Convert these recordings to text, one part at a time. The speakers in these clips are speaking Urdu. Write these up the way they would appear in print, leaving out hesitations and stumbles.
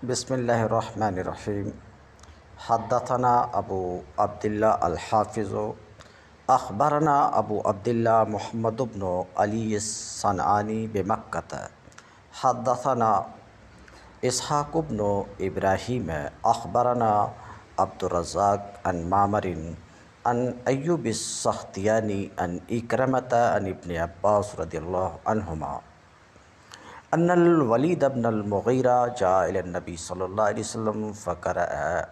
بسم اللہ الرحمن الرحیم۔ حدثنا ابو عبداللہ الحافظ اخبرنا ابو عبداللہ محمد بن علی الصنعانی بمکۃ حدثنا اسحاق بن ابراہیم اخبرنا عبد الرزاق عن معمر عن ایوب السختیانی عن اکرمۃ عن ابن عباس رضی اللہ عنہما ان الولید بن المغیرہ جاء الی النبی صلی اللہ علیہ وسلم فقرأ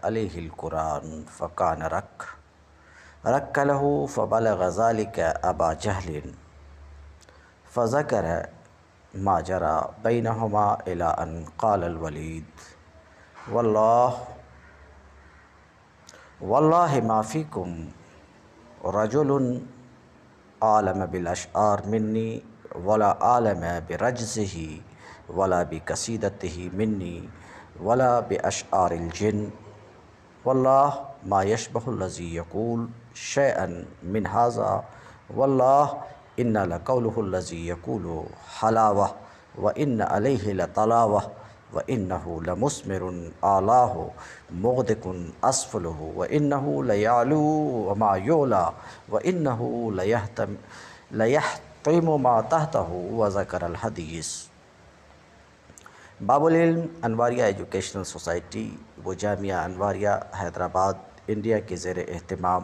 علیہ القرآن فکان رک له فبلغ ذلك ابا جہل فذکر ما جرى بینہما الی ان قال الولید واللہ ما فیکم رجل عالم بالاشعار منی ولا عالم برجزہ ولا بقصیدتہ منی ولا باشعار الجن واللہ ما یشبہ الذی یقول شیئا من ھذا واللہ ان لقولہ الذی یقول حلاوہ وان علیہ لطلاوہ وانہ لمثمر اعلاہ مغدق اسفلہ وانہ لیعلو وما یعلی وانہ لیحطم ما تحتہ وذکر الحدیث۔ باب العلم انواریہ ایجوکیشنل سوسائٹی و جامعہ انواریہ حیدرآباد انڈیا کے زیر اہتمام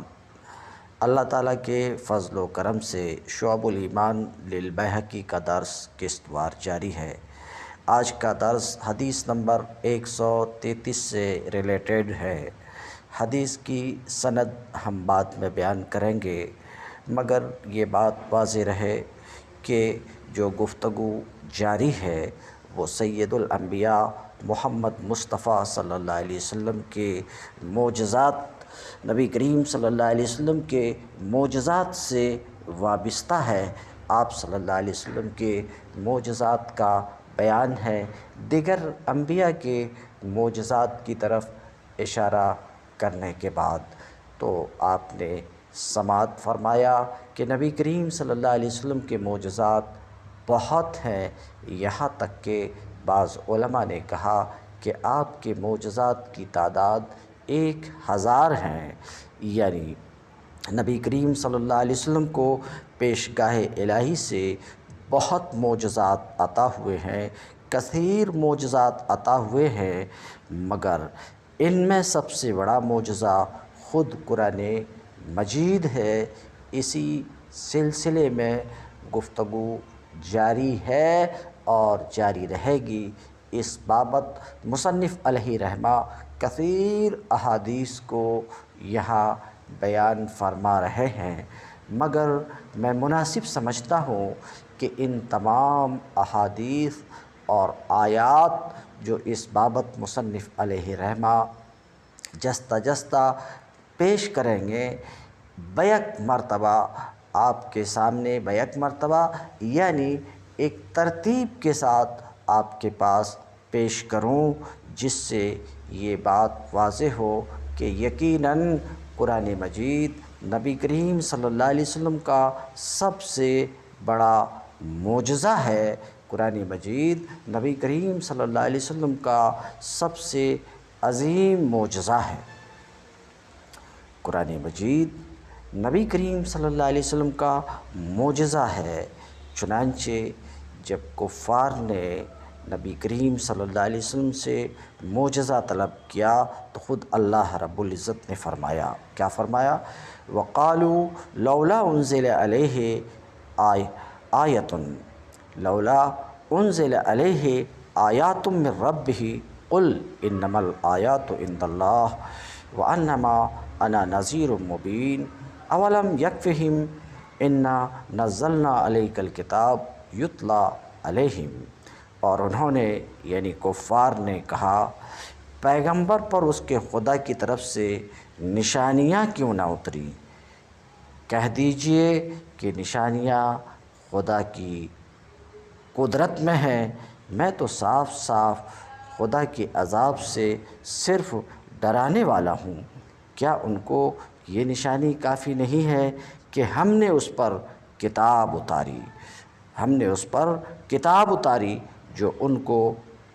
اللہ تعالیٰ کے فضل و کرم سے شعب الایمان للبیہقی کا درس قسطوار جاری ہے۔ آج کا درس حدیث نمبر 133 سے ریلیٹڈ ہے۔ حدیث کی سند ہم بعد میں بیان کریں گے، مگر یہ بات واضح رہے کہ جو گفتگو جاری ہے وہ سید الانبیاء محمد مصطفیٰ صلی اللہ علیہ وسلم کے معجزات، نبی کریم صلی اللہ علیہ وسلم کے معجزات سے وابستہ ہے۔ آپ صلی اللہ علیہ وسلم کے معجزات کا بیان ہے، دیگر انبیاء کے معجزات کی طرف اشارہ کرنے کے بعد تو آپ نے سماعت فرمایا کہ نبی کریم صلی اللہ علیہ وسلم کے معجزات بہت ہیں، یہاں تک کہ بعض علماء نے کہا کہ آپ کے معجزات کی تعداد 1000 ہیں، یعنی نبی کریم صلی اللہ علیہ وسلم کو پیشگاہ الہی سے بہت معجزات عطا ہوئے ہیں، کثیر معجزات عطا ہوئے ہیں، مگر ان میں سب سے بڑا معجزہ خود قرآن مجید ہے۔ اسی سلسلے میں گفتگو جاری ہے اور جاری رہے گی۔ اس بابت مصنف علیہ رحمہ کثیر احادیث کو یہاں بیان فرما رہے ہیں، مگر میں مناسب سمجھتا ہوں کہ ان تمام احادیث اور آیات جو اس بابت مصنف علیہ رحمہ جستہ جستہ پیش کریں گے، بیک مرتبہ آپ کے سامنے بیک مرتبہ یعنی ایک ترتیب کے ساتھ آپ کے پاس پیش کروں، جس سے یہ بات واضح ہو کہ یقیناً قرآن مجید نبی کریم صلی اللہ علیہ وسلم کا سب سے بڑا معجزہ ہے۔ قرآن مجید نبی کریم صلی اللہ علیہ وسلم کا سب سے عظیم معجزہ ہے۔ قرآن مجید نبی کریم صلی اللہ علیہ وسلم کا معجزہ ہے، چنانچہ جب کفار نے نبی کریم صلی اللہ علیہ وسلم سے معجزہ طلب کیا تو خود اللہ رب العزت نے فرمایا، کیا فرمایا؟ وَقَالُوا لَوْلَا أُنزِلَ عَلَيْهِ آیَةٌ لولا انزل علیہ آیات من ربہ قل انما الآیات عند اللہ وانما انا نذیر مبین اولم یکفہم انا نزلنا علیک الکتاب یتلی علیہم۔ اور انہوں نے یعنی کفار نے کہا، پیغمبر پر اس کے خدا کی طرف سے نشانیاں کیوں نہ اتری؟ کہہ دیجئے کہ نشانیاں خدا کی قدرت میں ہیں، میں تو صاف صاف خدا کے عذاب سے صرف ڈرانے والا ہوں۔ کیا ان کو یہ نشانی کافی نہیں ہے کہ ہم نے اس پر کتاب اتاری، جو ان کو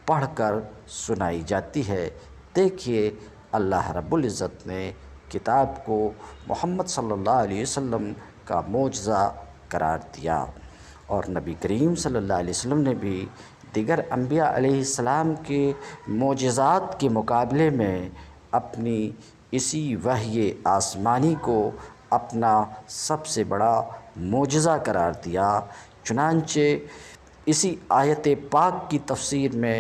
پڑھ کر سنائی جاتی ہے۔ دیکھیے اللہ رب العزت نے کتاب کو محمد صلی اللہ علیہ وسلم کا معجزہ قرار دیا، اور نبی کریم صلی اللہ علیہ وسلم نے بھی دیگر انبیاء علیہ السلام کے معجزات کے مقابلے میں اپنی اسی وحی آسمانی کو اپنا سب سے بڑا معجزہ قرار دیا۔ چنانچہ اسی آیت پاک کی تفسیر میں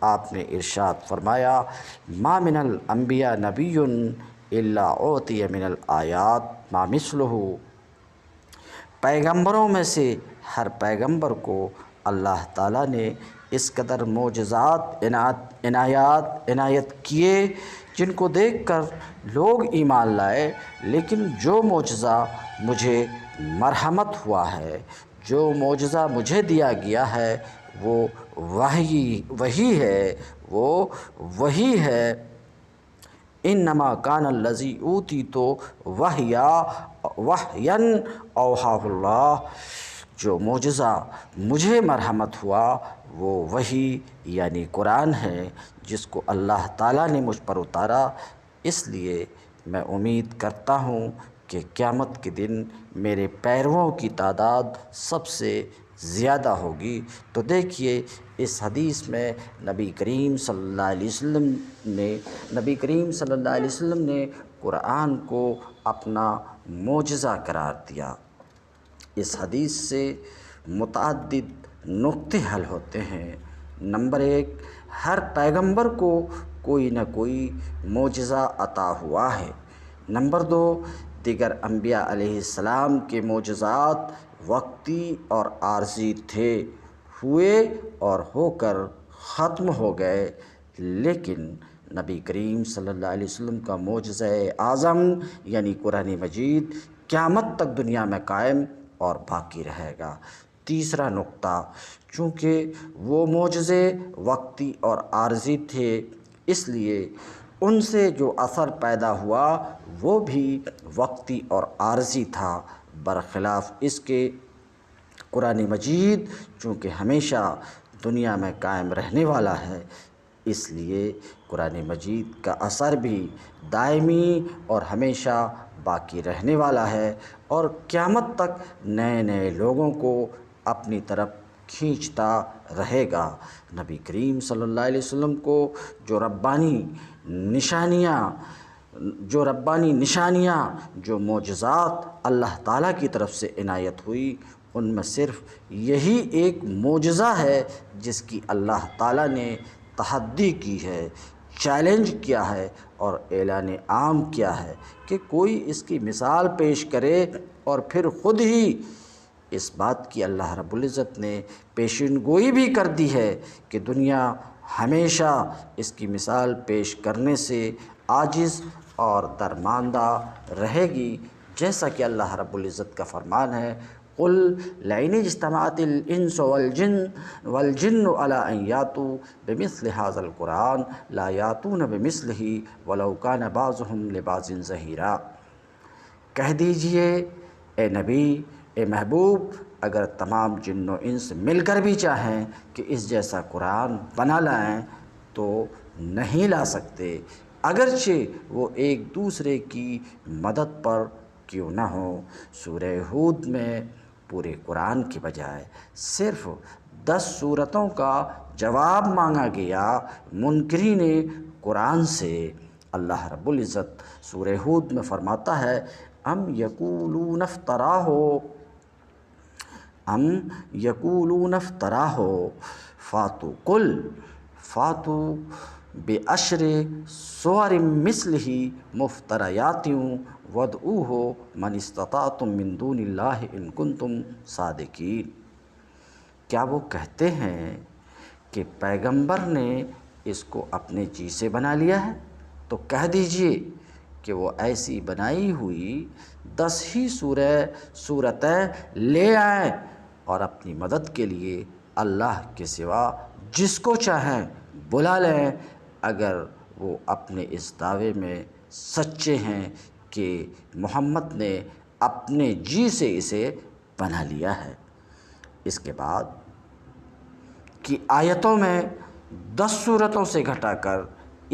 آپ نے ارشاد فرمایا، ما من الانبیاء نبی الا اوتی من الآیات ما مثلہ، پیغمبروں میں سے ہر پیغمبر کو اللہ تعالیٰ نے اس قدر معجزات عنایت کیے جن کو دیکھ کر لوگ ایمان لائے، لیکن جو معجزہ مجھے مرحمت ہوا ہے، جو معجزہ مجھے دیا گیا ہے وہ وہی ہے۔ انما کان الذی اوتیتو وحیا اوحاہ اللہ، جو معجزہ مجھے مرحمت ہوا وہ وحی یعنی قرآن ہے جس کو اللہ تعالیٰ نے مجھ پر اتارا۔ اس لیے میں امید کرتا ہوں کہ قیامت کے دن میرے پیرووں کی تعداد سب سے زیادہ ہوگی۔ تو دیکھیے اس حدیث میں نبی کریم صلی اللہ علیہ وسلم نے قرآن کو اپنا معجزہ قرار دیا۔ اس حدیث سے متعدد نقطے حل ہوتے ہیں۔ نمبر 1، ہر پیغمبر کو کوئی نہ کوئی معجزہ عطا ہوا ہے۔ نمبر 2، دیگر انبیاء علیہ السلام کے معجزات وقتی اور عارضی ہوئے اور ہو کر ختم ہو گئے، لیکن نبی کریم صلی اللہ علیہ وسلم کا معجزہ اعظم یعنی قرآن مجید قیامت تک دنیا میں قائم اور باقی رہے گا۔ تیسرا نقطہ، چونکہ وہ معجزے وقتی اور عارضی تھے، اس لیے ان سے جو اثر پیدا ہوا وہ بھی وقتی اور عارضی تھا، برخلاف اس کے قرآن مجید چونکہ ہمیشہ دنیا میں قائم رہنے والا ہے، اس لیے قرآن مجید کا اثر بھی دائمی اور ہمیشہ باقی رہنے والا ہے، اور قیامت تک نئے نئے لوگوں کو اپنی طرف کھینچتا رہے گا۔ نبی کریم صلی اللہ علیہ وسلم کو جو ربانی نشانیاں جو معجزات اللہ تعالیٰ کی طرف سے عنایت ہوئی، ان میں صرف یہی ایک معجزہ ہے جس کی اللہ تعالیٰ نے تحدی کی ہے، چیلنج کیا ہے اور اعلان عام کیا ہے کہ کوئی اس کی مثال پیش کرے، اور پھر خود ہی اس بات کی اللہ رب العزت نے پیشین گوئی بھی کر دی ہے کہ دنیا ہمیشہ اس کی مثال پیش کرنے سے عاجز اور درماندہ رہے گی، جیسا کہ اللہ رب العزت کا فرمان ہے، قل لئن اجتمعت الانس والجن علی ان یاتوا بمثل هذا القرآن لا یاتون بمثلہ ولو کان بعضهم لبعض ظہیرا۔ کہہ دیجئے اے نبی، اے محبوب، اگر تمام جن و انس مل کر بھی چاہیں کہ اس جیسا قرآن بنا لائیں تو نہیں لا سکتے، اگرچہ وہ ایک دوسرے کی مدد پر کیوں نہ ہوں۔ سورہ ہود میں پورے قرآن کے بجائے صرف 10 سورتوں کا جواب مانگا گیا منکرین قرآن سے۔ اللہ رب العزت سورہ ہود میں فرماتا ہے، ام یقولون افتراہ فاتوا بعشر سور مثلہ مفتریات وادعوہ من استطعتم من دون اللہ ان کنتم صادقین۔ کیا وہ کہتے ہیں کہ پیغمبر نے اس کو اپنے جی سے بنا لیا ہے؟ تو کہہ دیجئے کہ وہ ایسی بنائی ہوئی 10 ہی صورتیں لے آئیں اور اپنی مدد کے لیے اللہ کے سوا جس کو چاہیں بلا لیں، اگر وہ اپنے اس دعوے میں سچے ہیں کہ محمد نے اپنے جی سے اسے بنا لیا ہے۔ اس کے بعد کی آیتوں میں 10 صورتوں سے گھٹا کر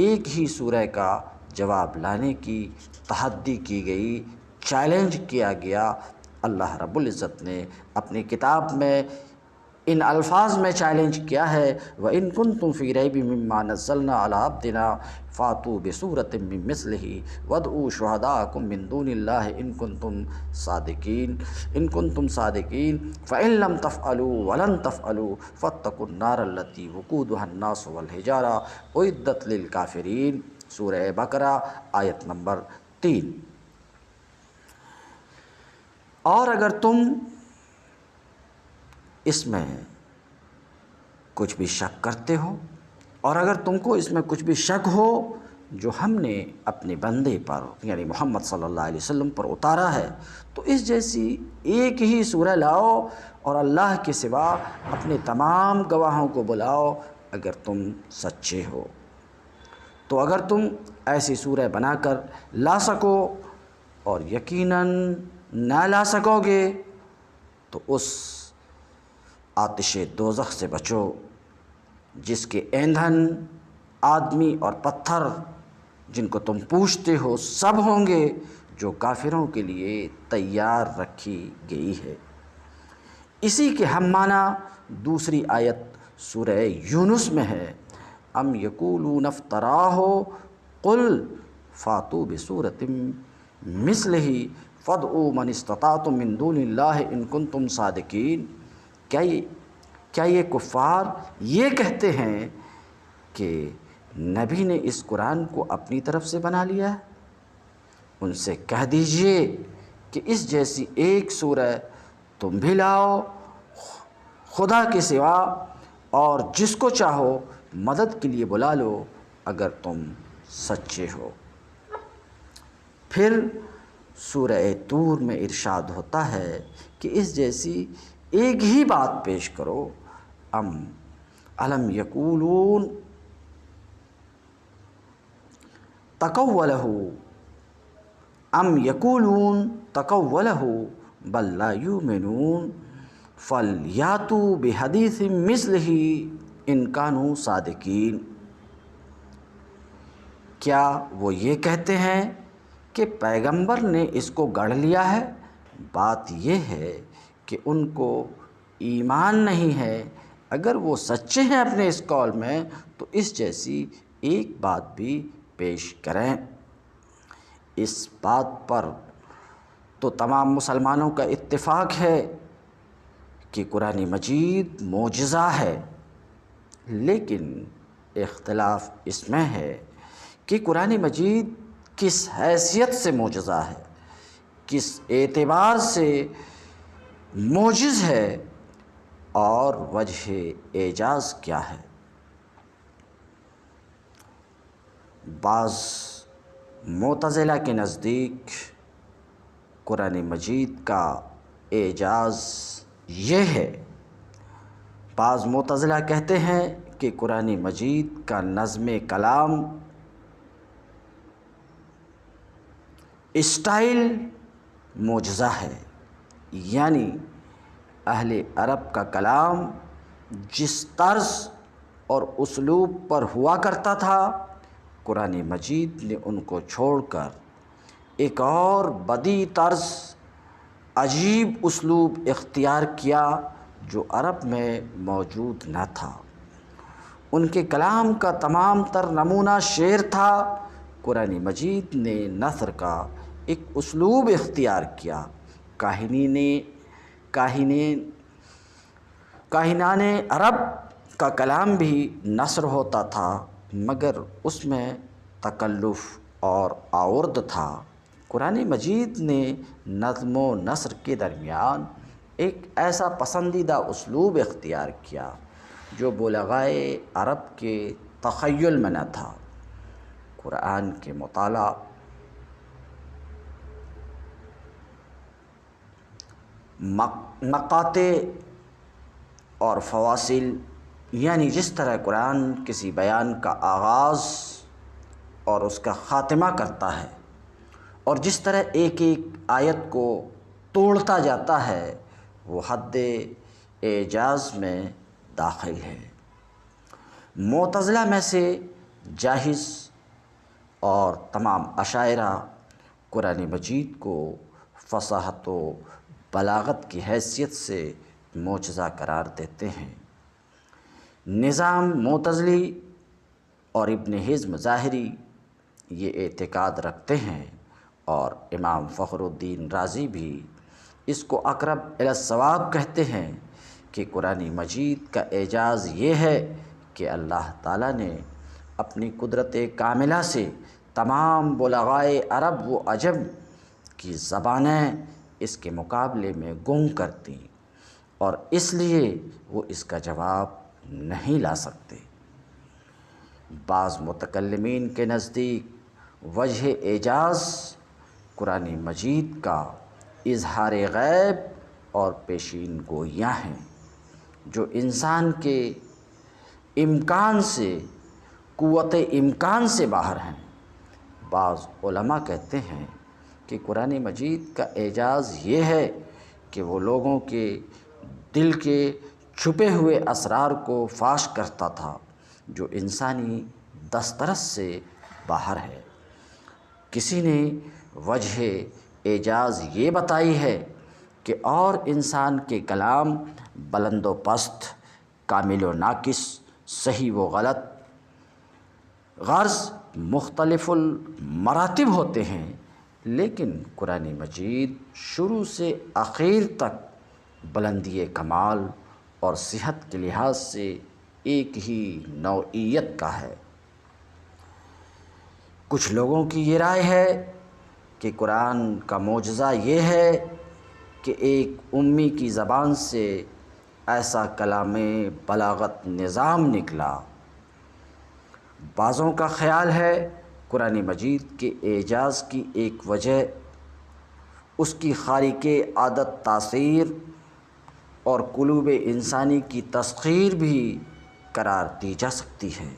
ایک ہی سورہ کا جواب لانے کی تحدی کی گئی، چیلنج کیا گیا۔ اللہ رب العزت نے اپنی کتاب میں ان الفاظ میں چیلنج کیا ہے، وَإِن كُنتُم فِي رَيْبٍ مِّمَّا نَزَّلْنَا عَلَىٰ عَبْدِنَا فَأْتُوا بِسُورَةٍ مِّن مِّثْلِهِ وَادْعُوا شُهَدَاءَكُم مِّن دُونِ اللَّهِ إِن كُنتُم صَادِقِينَ فَإِن لَّمْ تَفْعَلُوا وَلَن تَفْعَلُوا فَاتَّقُوا النَّارَ الَّتِي وَقُودُهَا النَّاسُ وَالْحِجَارَةُ أُعِدَّتْ لِلْكَافِرِينَ، سورہ بقرہ آیت نمبر 3۔ اور اگر تم اس میں کچھ بھی شک کرتے ہو، اور اگر تم کو اس میں کچھ بھی شک ہو جو ہم نے اپنے بندے پر یعنی محمد صلی اللہ علیہ وسلم پر اتارا ہے، تو اس جیسی ایک ہی سورہ لاؤ اور اللہ کے سوا اپنے تمام گواہوں کو بلاؤ اگر تم سچے ہو۔ تو اگر تم ایسی سورہ بنا کر لا سکو اور یقیناً نہ لا سکو گے تو اس آتش دوزخ سے بچو جس کے ایندھن آدمی اور پتھر جن کو تم پوچھتے ہو سب ہوں گے، جو کافروں کے لیے تیار رکھی گئی ہے۔ اسی کے ہم معنی دوسری آیت سورہ یونس میں ہے، ام یقولون افتراہ قل فاتوا بسورۃ مثلہ فادعوا من استطعتم من دون اللہ ان کنتم صادقین۔ کیا یہ کفار یہ کہتے ہیں کہ نبی نے اس قرآن کو اپنی طرف سے بنا لیا ہے؟ ان سے کہہ دیجئے کہ اس جیسی ایک سورہ تم بھی لاؤ خدا کے سوا، اور جس کو چاہو مدد کے لیے بلا لو اگر تم سچے ہو۔ پھر سورہ طور میں ارشاد ہوتا ہے کہ اس جیسی ایک ہی بات پیش کرو، الم یقولون تقولہ ام یقولون تقولہ بل لا یؤمنون فلیاتوا بحدیث مثلہ ان کانوا صادقین۔ کیا وہ یہ کہتے ہیں کہ پیغمبر نے اس کو گڑھ لیا ہے؟ بات یہ ہے کہ ان کو ایمان نہیں ہے۔ اگر وہ سچے ہیں اپنے اس قول میں تو اس جیسی ایک بات بھی پیش کریں۔ اس بات پر تو تمام مسلمانوں کا اتفاق ہے کہ قرآن مجید معجزہ ہے، لیکن اختلاف اس میں ہے کہ قرآن مجید کس حیثیت سے معجزہ ہے، کس اعتبار سے معجز ہے، اور وجہ اعجاز کیا ہے۔ بعض معتزلہ کے نزدیک قرآن مجید کا اعجاز یہ ہے، بعض معتزلہ کہتے ہیں کہ قرآن مجید کا نظم کلام اسٹائل معجزہ ہے، یعنی اہل عرب کا کلام جس طرز اور اسلوب پر ہوا کرتا تھا، قرآن مجید نے ان کو چھوڑ کر ایک اور بدیع طرز، عجیب اسلوب اختیار کیا جو عرب میں موجود نہ تھا۔ ان کے کلام کا تمام تر نمونہ شعر تھا، قرآن مجید نے نثر کا ایک اسلوب اختیار کیا۔ کاہنان عرب کا کلام بھی نثر ہوتا تھا، مگر اس میں تکلف اور آورد تھا۔ قرآن مجید نے نظم و نثر کے درمیان ایک ایسا پسندیدہ اسلوب اختیار کیا جو بلغائے عرب کے تخیل میں نہ تھا۔ قرآن کے مطالعہ مقاطع اور فواصل، یعنی جس طرح قرآن کسی بیان کا آغاز اور اس کا خاتمہ کرتا ہے، اور جس طرح ایک ایک آیت کو توڑتا جاتا ہے، وہ حد اعجاز میں داخل ہے۔ معتزلہ میں سے جاہز اور تمام اشاعرہ قرآن مجید کو فصاحت و بلاغت کی حیثیت سے معجزہ قرار دیتے ہیں۔ نظام معتزلی اور ابن حزم ظاہری یہ اعتقاد رکھتے ہیں، اور امام فخر الدین رازی بھی اس کو اقرب الی الصواب کہتے ہیں کہ قرآن مجید کا اعجاز یہ ہے کہ اللہ تعالیٰ نے اپنی قدرت کاملہ سے تمام بلغائے عرب و عجم کی زبانیں اس کے مقابلے میں گنگ کر دیں، اور اس لیے وہ اس کا جواب نہیں لا سکتے۔ بعض متکلمین کے نزدیک وجہ اعجاز قرآن مجید کا اظہار غیب اور پیشین گوئیاں ہیں جو انسان کے امکان سے، قوت امکان سے باہر ہیں۔ بعض علماء کہتے ہیں کہ قرآن مجید کا اعجاز یہ ہے کہ وہ لوگوں کے دل کے چھپے ہوئے اسرار کو فاش کرتا تھا جو انسانی دسترس سے باہر ہے۔ کسی نے وجہ اعجاز یہ بتائی ہے کہ اور انسان کے کلام بلند و پست، کامل و ناقص، صحیح و غلط، غرض مختلف المراتب ہوتے ہیں، لیکن قرآن مجید شروع سے آخر تک بلندی کمال اور صحت کے لحاظ سے ایک ہی نوعیت کا ہے۔ کچھ لوگوں کی یہ رائے ہے کہ قرآن کا معجزہ یہ ہے کہ ایک امی کی زبان سے ایسا کلام بلاغت نظام نکلا۔ بعضوں کا خیال ہے قرآن مجید کے اعجاز کی ایک وجہ اس کی خارق عادت تاثیر اور قلوب انسانی کی تسخیر بھی قرار دی جا سکتی ہے۔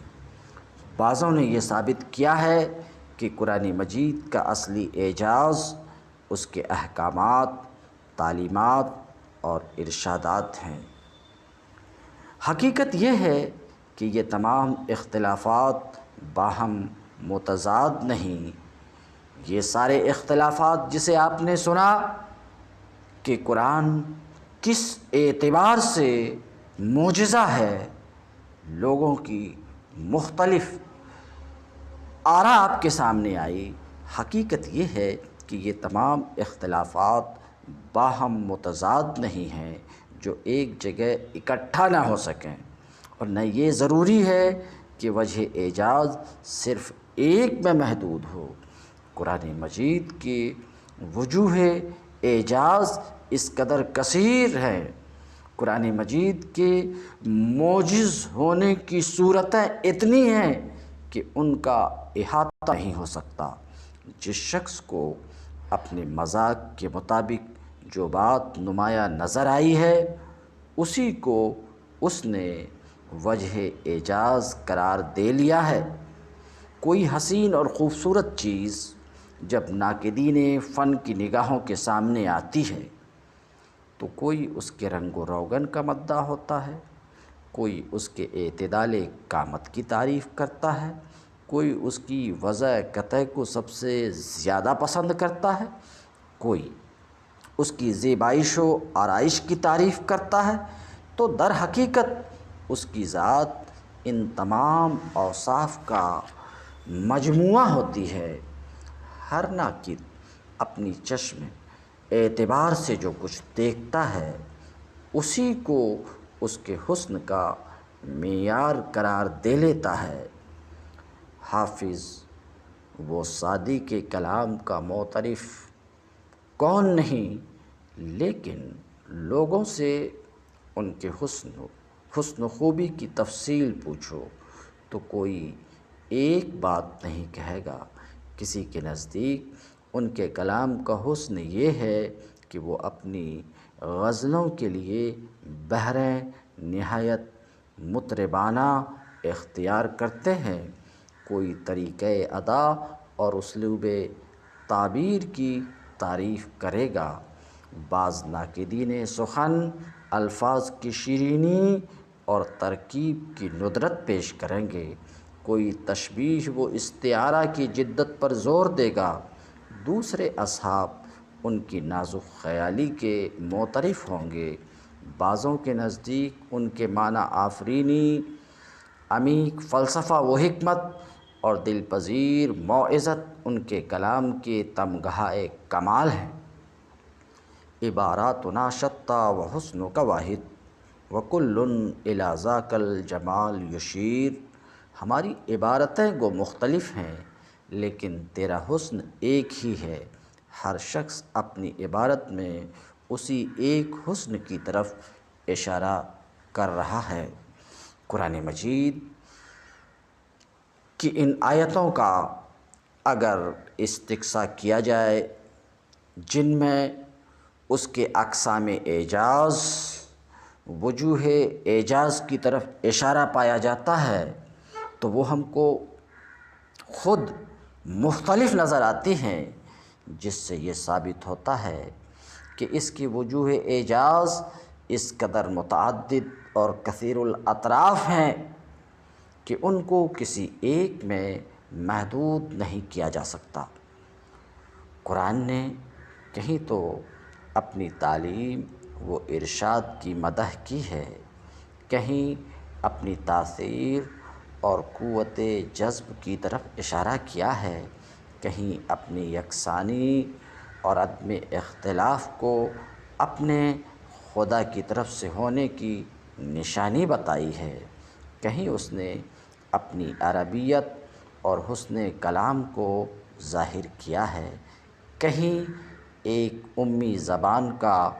بعضوں نے یہ ثابت کیا ہے کہ قرآن مجید کا اصلی اعجاز اس کے احکامات، تعلیمات اور ارشادات ہیں۔ حقیقت یہ ہے کہ یہ تمام اختلافات باہم متضاد نہیں۔ یہ سارے اختلافات جسے آپ نے سنا کہ قرآن کس اعتبار سے معجزہ ہے، لوگوں کی مختلف آراء آپ کے سامنے آئی۔ حقیقت یہ ہے کہ یہ تمام اختلافات باہم متضاد نہیں ہیں جو ایک جگہ اکٹھا نہ ہو سکیں، اور نہ یہ ضروری ہے کہ وجہ اعجاز صرف ایک میں محدود ہو۔ قرآن مجید کی وجوہ اعجاز اس قدر کثیر ہیں، قرآن مجید کے معجز ہونے کی صورتیں اتنی ہیں کہ ان کا احاطہ نہیں ہو سکتا۔ جس شخص کو اپنے مذاق کے مطابق جو بات نمایاں نظر آئی ہے، اسی کو اس نے وجہ اعجاز قرار دے لیا ہے۔ کوئی حسین اور خوبصورت چیز جب ناقدین فن کی نگاہوں کے سامنے آتی ہے تو کوئی اس کے رنگ و روغن کا مداح ہوتا ہے، کوئی اس کے اعتدال قامت کی تعریف کرتا ہے، کوئی اس کی وضع قطع کو سب سے زیادہ پسند کرتا ہے، کوئی اس کی زیبائش و آرائش کی تعریف کرتا ہے، تو در حقیقت اس کی ذات ان تمام اوصاف کا مجموعہ ہوتی ہے۔ ہر ناقد اپنی چشم اعتبار سے جو کچھ دیکھتا ہے اسی کو اس کے حسن کا معیار قرار دے لیتا ہے۔ حافظ و سعدی کے کلام کا معترف کون نہیں، لیکن لوگوں سے ان کے حسن و خوبی کی تفصیل پوچھو تو کوئی ایک بات نہیں کہے گا۔ کسی کے نزدیک ان کے کلام کا حسن یہ ہے کہ وہ اپنی غزلوں کے لیے بحریں نہایت مطربانہ اختیار کرتے ہیں۔ کوئی طریقۂ ادا اور اسلوب تعبیر کی تعریف کرے گا۔ بعض ناقدین سخن الفاظ کی شیرینی اور ترکیب کی ندرت پیش کریں گے۔ کوئی تشبیہ و استعارہ کی جدت پر زور دے گا، دوسرے اصحاب ان کی نازک خیالی کے معترف ہوں گے۔ بعضوں کے نزدیک ان کے معنی آفرینی، عمیق فلسفہ و حکمت اور دل پذیر موعظت ان کے کلام کے تمغہائے کمال ہیں۔ عباراتنا شتیٰ و حسنک واحد وکل الی ذاک الجمال یشیر۔ ہماری عبارتیں گو مختلف ہیں لیکن تیرا حسن ایک ہی ہے، ہر شخص اپنی عبارت میں اسی ایک حسن کی طرف اشارہ کر رہا ہے۔ قرآن مجید کی ان آیتوں کا اگر استقصاء کیا جائے جن میں اس کے اقسام اعجاز، وجوہ اعجاز کی طرف اشارہ پایا جاتا ہے تو وہ ہم کو خود مختلف نظر آتی ہیں، جس سے یہ ثابت ہوتا ہے کہ اس کی وجوہ اعجاز اس قدر متعدد اور کثیر الاطراف ہیں کہ ان کو کسی ایک میں محدود نہیں کیا جا سکتا۔ قرآن نے کہیں تو اپنی تعلیم و ارشاد کی مدح کی ہے، کہیں اپنی تاثیر اور قوت جذب کی طرف اشارہ کیا ہے، کہیں اپنی یکسانی اور عدم اختلاف کو اپنے خدا کی طرف سے ہونے کی نشانی بتائی ہے، کہیں اس نے اپنی عربیت اور حسن کلام کو ظاہر کیا ہے، کہیں ایک امی زبان کا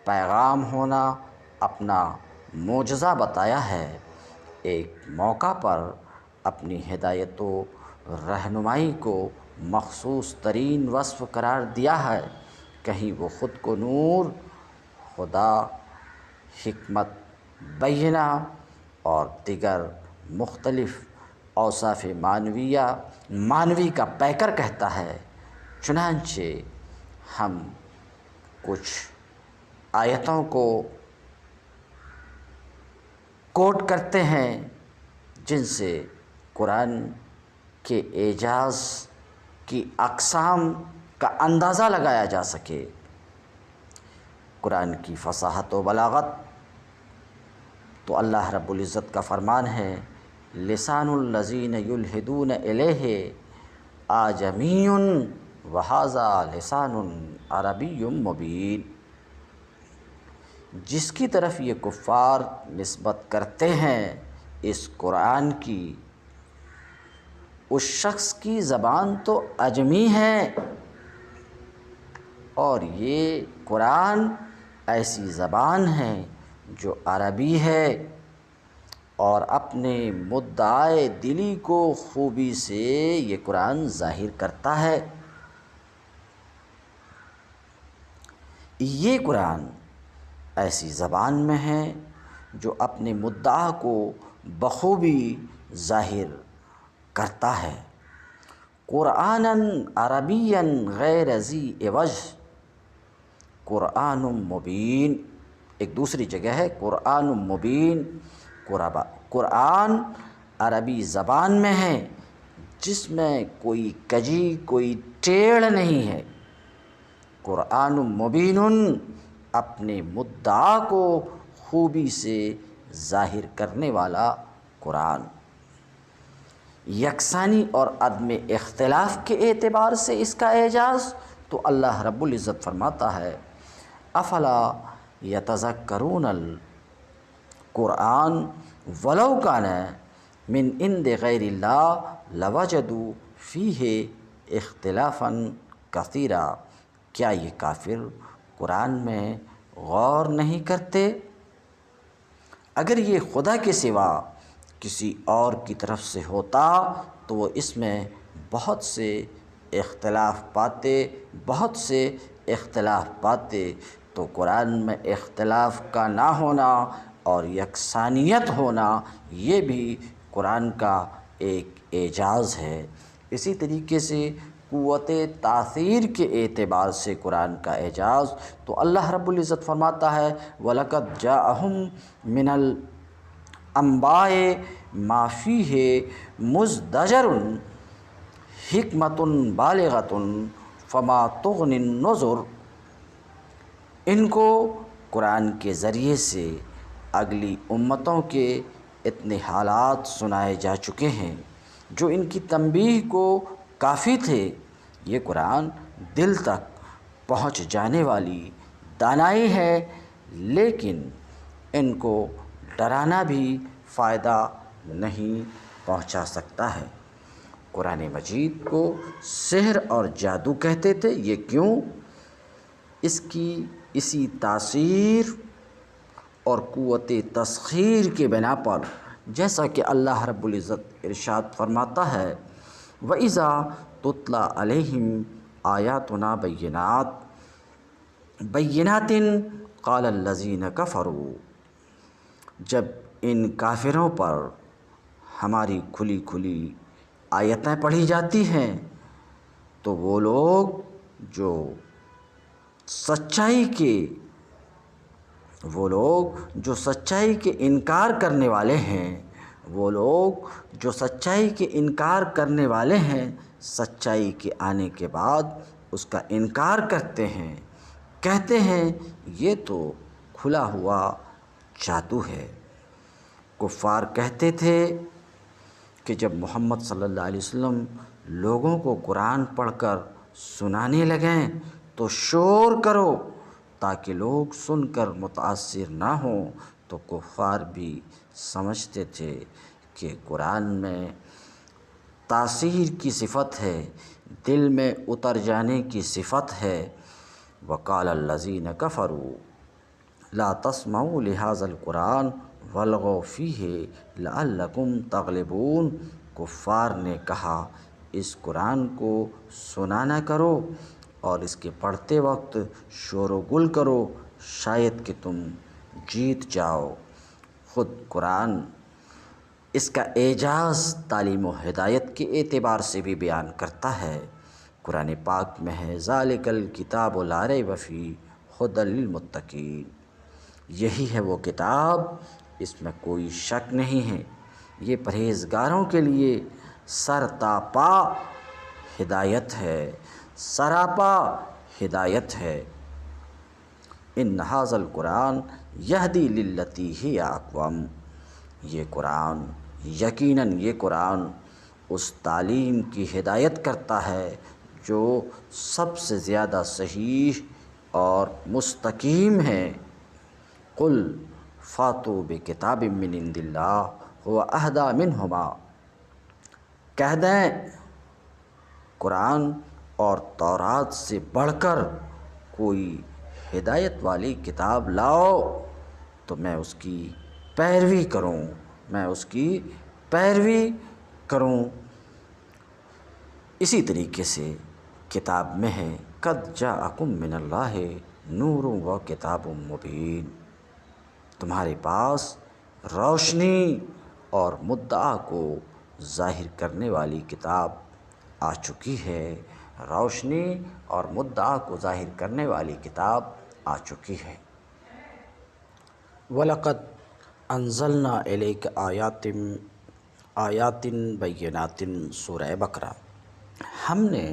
پیغام ہونا اپنا معجزہ بتایا ہے، ایک موقع پر اپنی ہدایت و رہنمائی کو مخصوص ترین وصف قرار دیا ہے، کہیں وہ خود کو نور، خدا، حکمت بینہ اور دیگر مختلف اوصاف معنوی کا پیکر کہتا ہے۔ چنانچہ ہم کچھ آیتوں کو کوٹ کرتے ہیں جن سے قرآن کے اعجاز کی اقسام کا اندازہ لگایا جا سکے۔ قرآن کی فصاحت و بلاغت تو اللہ رب العزت کا فرمان ہے، لسان الذین یلحدون الیہ اعجمی وھذا لسان عربی مبین۔ جس کی طرف یہ کفار نسبت کرتے ہیں اس قرآن کی، اس شخص کی زبان تو اجمی ہے، اور یہ قرآن ایسی زبان ہے جو عربی ہے اور اپنے مدعائے دلی کو خوبی سے یہ قرآن ظاہر کرتا ہے۔ یہ قرآن ایسی زبان میں ہے جو اپنے مدعا کو بخوبی ظاہر کرتا ہے۔ قرآناً عربیاً غیر ذی عوج قرآن مبین، ایک دوسری جگہ ہے قرآن مبین، قرآن عربی زبان میں ہے جس میں کوئی کجی، کوئی ٹیڑھ نہیں ہے۔ قرآن مبین، اپنے مدعا کو خوبی سے ظاہر کرنے والا قرآن۔ یکسانی اور عدم اختلاف کے اعتبار سے اس کا اعجاز تو اللہ رب العزت فرماتا ہے، افلا یتذکرون القرآن ولو کان من عند غیر اللہ لوجدوا فیہ اختلافا کثیرا۔ کیا یہ کافر قرآن میں غور نہیں کرتے؟ اگر یہ خدا کے سوا کسی اور کی طرف سے ہوتا تو وہ اس میں بہت سے اختلاف پاتے، تو قرآن میں اختلاف کا نہ ہونا اور یکسانیت ہونا یہ بھی قرآن کا ایک اعجاز ہے۔ اسی طریقے سے قوت تاثیر کے اعتبار سے قرآن کا اعجاز تو اللہ رب العزت فرماتا ہے، وَلَقَدْ جَاءَهُم مِّنَ انبائے ما فیہ مزدجر حکمت بالغۃ فما تغنی النذر۔ ان کو قرآن کے ذریعے سے اگلی امتوں کے اتنے حالات سنائے جا چکے ہیں جو ان کی تنبیہ کو کافی تھے۔ یہ قرآن دل تک پہنچ جانے والی دانائی ہے، لیکن ان کو ڈرانا بھی فائدہ نہیں پہنچا سکتا ہے۔ قرآن مجید کو سحر اور جادو کہتے تھے، یہ کیوں؟ اس کی اسی تاثیر اور قوت تسخیر کے بنا پر، جیسا کہ اللہ رب العزت ارشاد فرماتا ہے وَإِذَا تُتْلَىٰ عَلَيْهِمْ آيَاتُنَا بَيِّنَاتٍ قَالَ الَّذِينَ كَفَرُوا، جب ان کافروں پر ہماری کھلی کھلی آیتیں پڑھی جاتی ہیں تو وہ لوگ جو سچائی کے انکار کرنے والے ہیں، سچائی کے آنے کے بعد اس کا انکار کرتے ہیں، کہتے ہیں یہ تو کھلا ہوا جادو ہے۔ کفار کہتے تھے کہ جب محمد صلی اللہ علیہ وسلم لوگوں کو قرآن پڑھ کر سنانے لگیں تو شور کرو تاکہ لوگ سن کر متاثر نہ ہوں۔ تو کفار بھی سمجھتے تھے کہ قرآن میں تاثیر کی صفت ہے، دل میں اتر جانے کی صفت ہے۔ وَقَالَ الَّذِينَ كَفَرُوا لَا تَسْمَعُوا لِهَٰذَا الْقُرْآنِ وَالْغَوْا فِيهِ لَعَلَّكُمْ تَغْلِبُونَ۔ کفار نے کہا اس قرآن کو سنا نہ کرو اور اس کے پڑھتے وقت شور و گل کرو، شاید کہ تم جیت جاؤ۔ خود قرآن اس کا اعجاز تعلیم و ہدایت کے اعتبار سے بھی بیان کرتا ہے۔ قرآن پاک میں ہے ذَلِكَ الْكِتَابُ لَا رَيْبَ فِيهِ هُدًى لِّلْمُتَّقِينَ، یہی ہے وہ کتاب، اس میں کوئی شک نہیں ہے، یہ پرہیزگاروں کے لیے سرتاپا ہدایت ہے، سراپا ہدایت ہے۔ ان ھذا القرآن یہدی للتی ہی اقوم، یہ قرآن یقیناً یہ قرآن اس تعلیم کی ہدایت کرتا ہے جو سب سے زیادہ صحیح اور مستقیم ہے۔ قل فاتوا بکتاب من عند اللہ هو اہدی منہما، کہہ دیں قرآن اور تورات سے بڑھ کر کوئی ہدایت والی کتاب لاؤ تو میں اس کی پیروی کروں۔ اسی طریقے سے کتاب میں ہے قد جاءکم من اللہ نور و کتاب مبین، تمہارے پاس روشنی اور مدعا کو ظاہر کرنے والی کتاب آ چکی ہے، روشنی اور مدعا کو ظاہر کرنے والی کتاب آ چکی ہے۔ وَلَقَدْ أَنزَلْنَا إِلَيْكَ آیاتٍ بَيِّنَاتٍ، سورہ بقرہ۔ ہم نے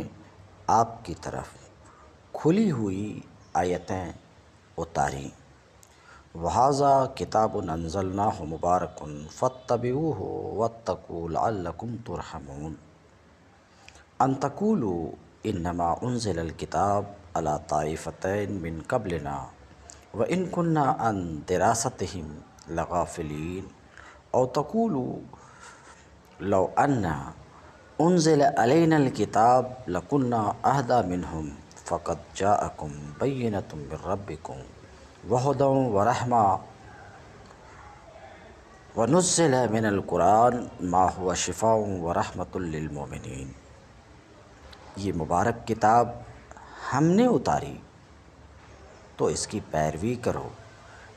آپ کی طرف کھلی ہوئی آیتیں اتاری۔ وَهَٰذَا كِتَابٌ أَنزَلْنَاهُ مُبَارَكٌ فَاتَّبِعُوهُ وَاتَّقُوا لَعَلَّكُمْ تُرْحَمُونَ۔ أَن تَقُولُوا إِنَّمَا أُنزِلَ الْكِتَابُ عَلَىٰ طَائِفَتَيْنِ مِن قَبْلِنَا وَإِن كُنَّا عَن دِرَاسَتِهِمْ لَغَافِلِينَ، أَوْ تَقُولُوا لَوْ أَنَّا أُنزِلَ عَلَيْنَا الْكِتَابُ لَكُنَّا أَهْدَىٰ مِنْهُمْ فَقَدْ جَاءَكُم بَيِّنَةٌ مِّن رَّبِّكُمْ وَهُدًى وَرَحْمَةٌ وَنُزِّلَ مِنَ الْقُرْآنِ مَا هُوَ شِفَاءٌ وَرَحْمَةٌ لِّلْمُؤْمِنِينَ۔ یہ مبارک کتاب ہم نے اتاری تو اس کی پیروی کرو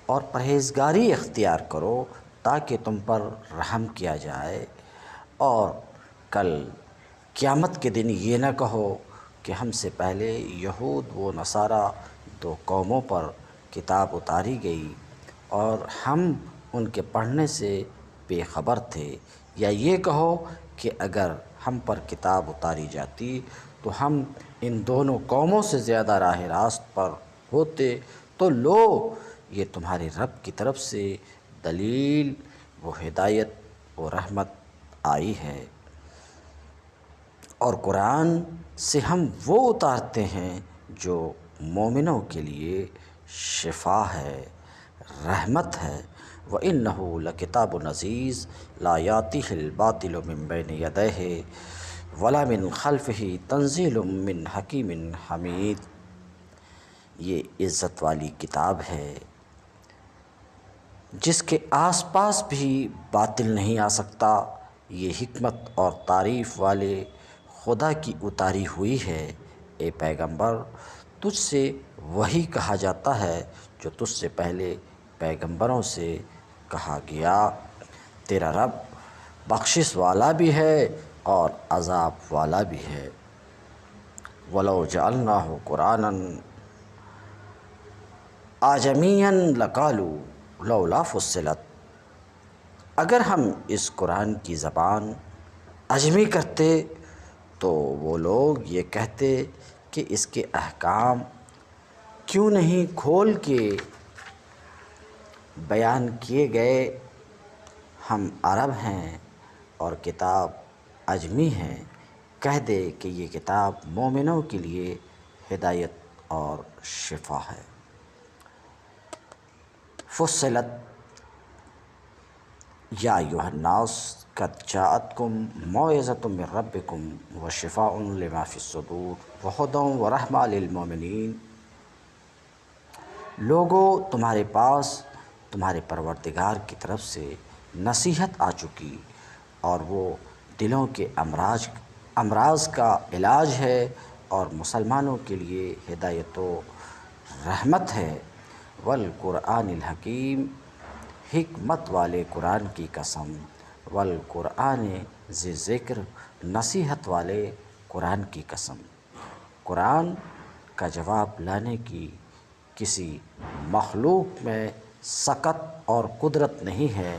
اور پرہیزگاری اختیار کرو تاکہ تم پر رحم کیا جائے، اور کل قیامت کے دن یہ نہ کہو کہ ہم سے پہلے یہود و نصارہ دو قوموں پر کتاب اتاری گئی اور ہم ان کے پڑھنے سے بے خبر تھے، یا یہ کہو کہ اگر ہم پر کتاب اتاری جاتی تو ہم ان دونوں قوموں سے زیادہ راہ راست پر ہوتے، تو لو یہ تمہارے رب کی طرف سے دلیل و ہدایت و رحمت آئی ہے، اور قرآن سے ہم وہ اتارتے ہیں جو مومنوں کے لیے شفا ہے، رحمت ہے۔ وَإِنَّهُ لَكِتَابٌ عَزِيزٌ لَا يَأْتِيهِ الْبَاطِلُ مِنْ بَيْنِ يَدَيْهِ وَلَا مِنْ خَلْفِهِ تَنزِيلٌ مِّنْ حَكِيمٍ حَمِيدٍ۔ یہ عزت والی کتاب ہے جس کے آس پاس بھی باطل نہیں آ سکتا، یہ حکمت اور تعریف والے خدا کی اتاری ہوئی ہے۔ اے پیغمبر، تجھ سے وہی کہا جاتا ہے جو تجھ سے پہلے پیغمبروں سے کہا گیا، تیرا رب بخشش والا بھی ہے اور عذاب والا بھی ہے۔ وَلَوْ جَعَلْنَاهُ قُرْآنًا أَعْجَمِيًّا لَقَالُوا لَوْلَا فُصِّلَتْ۔ اگر ہم اس قرآن کی زبان عجمی کرتے تو وہ لوگ یہ کہتے کہ اس کے احکام کیوں نہیں کھول کے بیان کیے گئے۔ ہم عرب ہیں اور کتاب عجمی ہے، کہہ دے کہ یہ کتاب مومنوں کے لیے ہدایت اور شفا ہے۔ فصلت یا ایھا الناس قد جاءتکم موعظۃ من ربکم وشفاء لما فی الصدور وہدی ورحمۃ للمؤمنین۔ لوگو، تمہارے پاس تمہارے پروردگار کی طرف سے نصیحت آ چکی، اور وہ دلوں کے امراض کا علاج ہے، اور مسلمانوں کے لیے ہدایت و رحمت ہے۔ والقرآن الحکیم، حکمت والے قرآن کی قسم۔ والقرآن ذی ذکر، نصیحت والے قرآن کی قسم۔ قرآن کا جواب لانے کی کسی مخلوق میں سعت اور قدرت نہیں ہے۔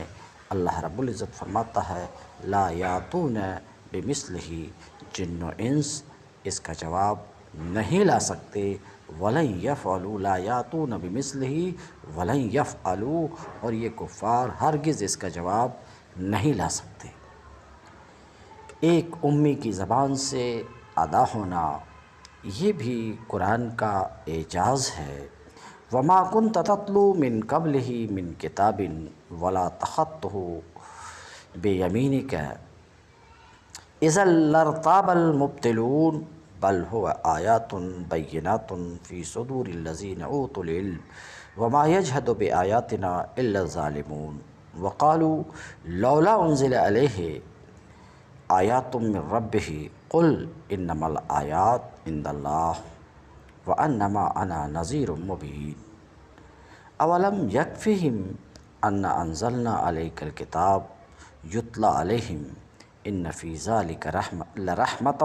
اللہ رب العزت فرماتا ہے لا یاتون بمثلہ، جن و انس اس کا جواب نہیں لا سکتے۔ ولن یفعلوا، لا یاتون بمثلہ ولن یفعلوا، اور یہ کفار ہرگز اس کا جواب نہیں لا سکتے۔ ایک امی کی زبان سے ادا ہونا، یہ بھی قرآن کا اعجاز ہے۔ وما كنت تتلو من قبلہ من کتاب ولا تخطہ بیمینک اذا لارتاب المبطلون بل هو آیات بینات فی صدور الذین اوتوا العلم وما یجحد بآیاتنا الا الظالمون وقالوا لولا انزل علیہ آیات من ربہ قل انما الآیات عند اللہ وانما انا نذیر مبین اولم یکفہم انا انزلنا علیک الکتاب یتلی علیہم ان فی ذلک لرحمۃ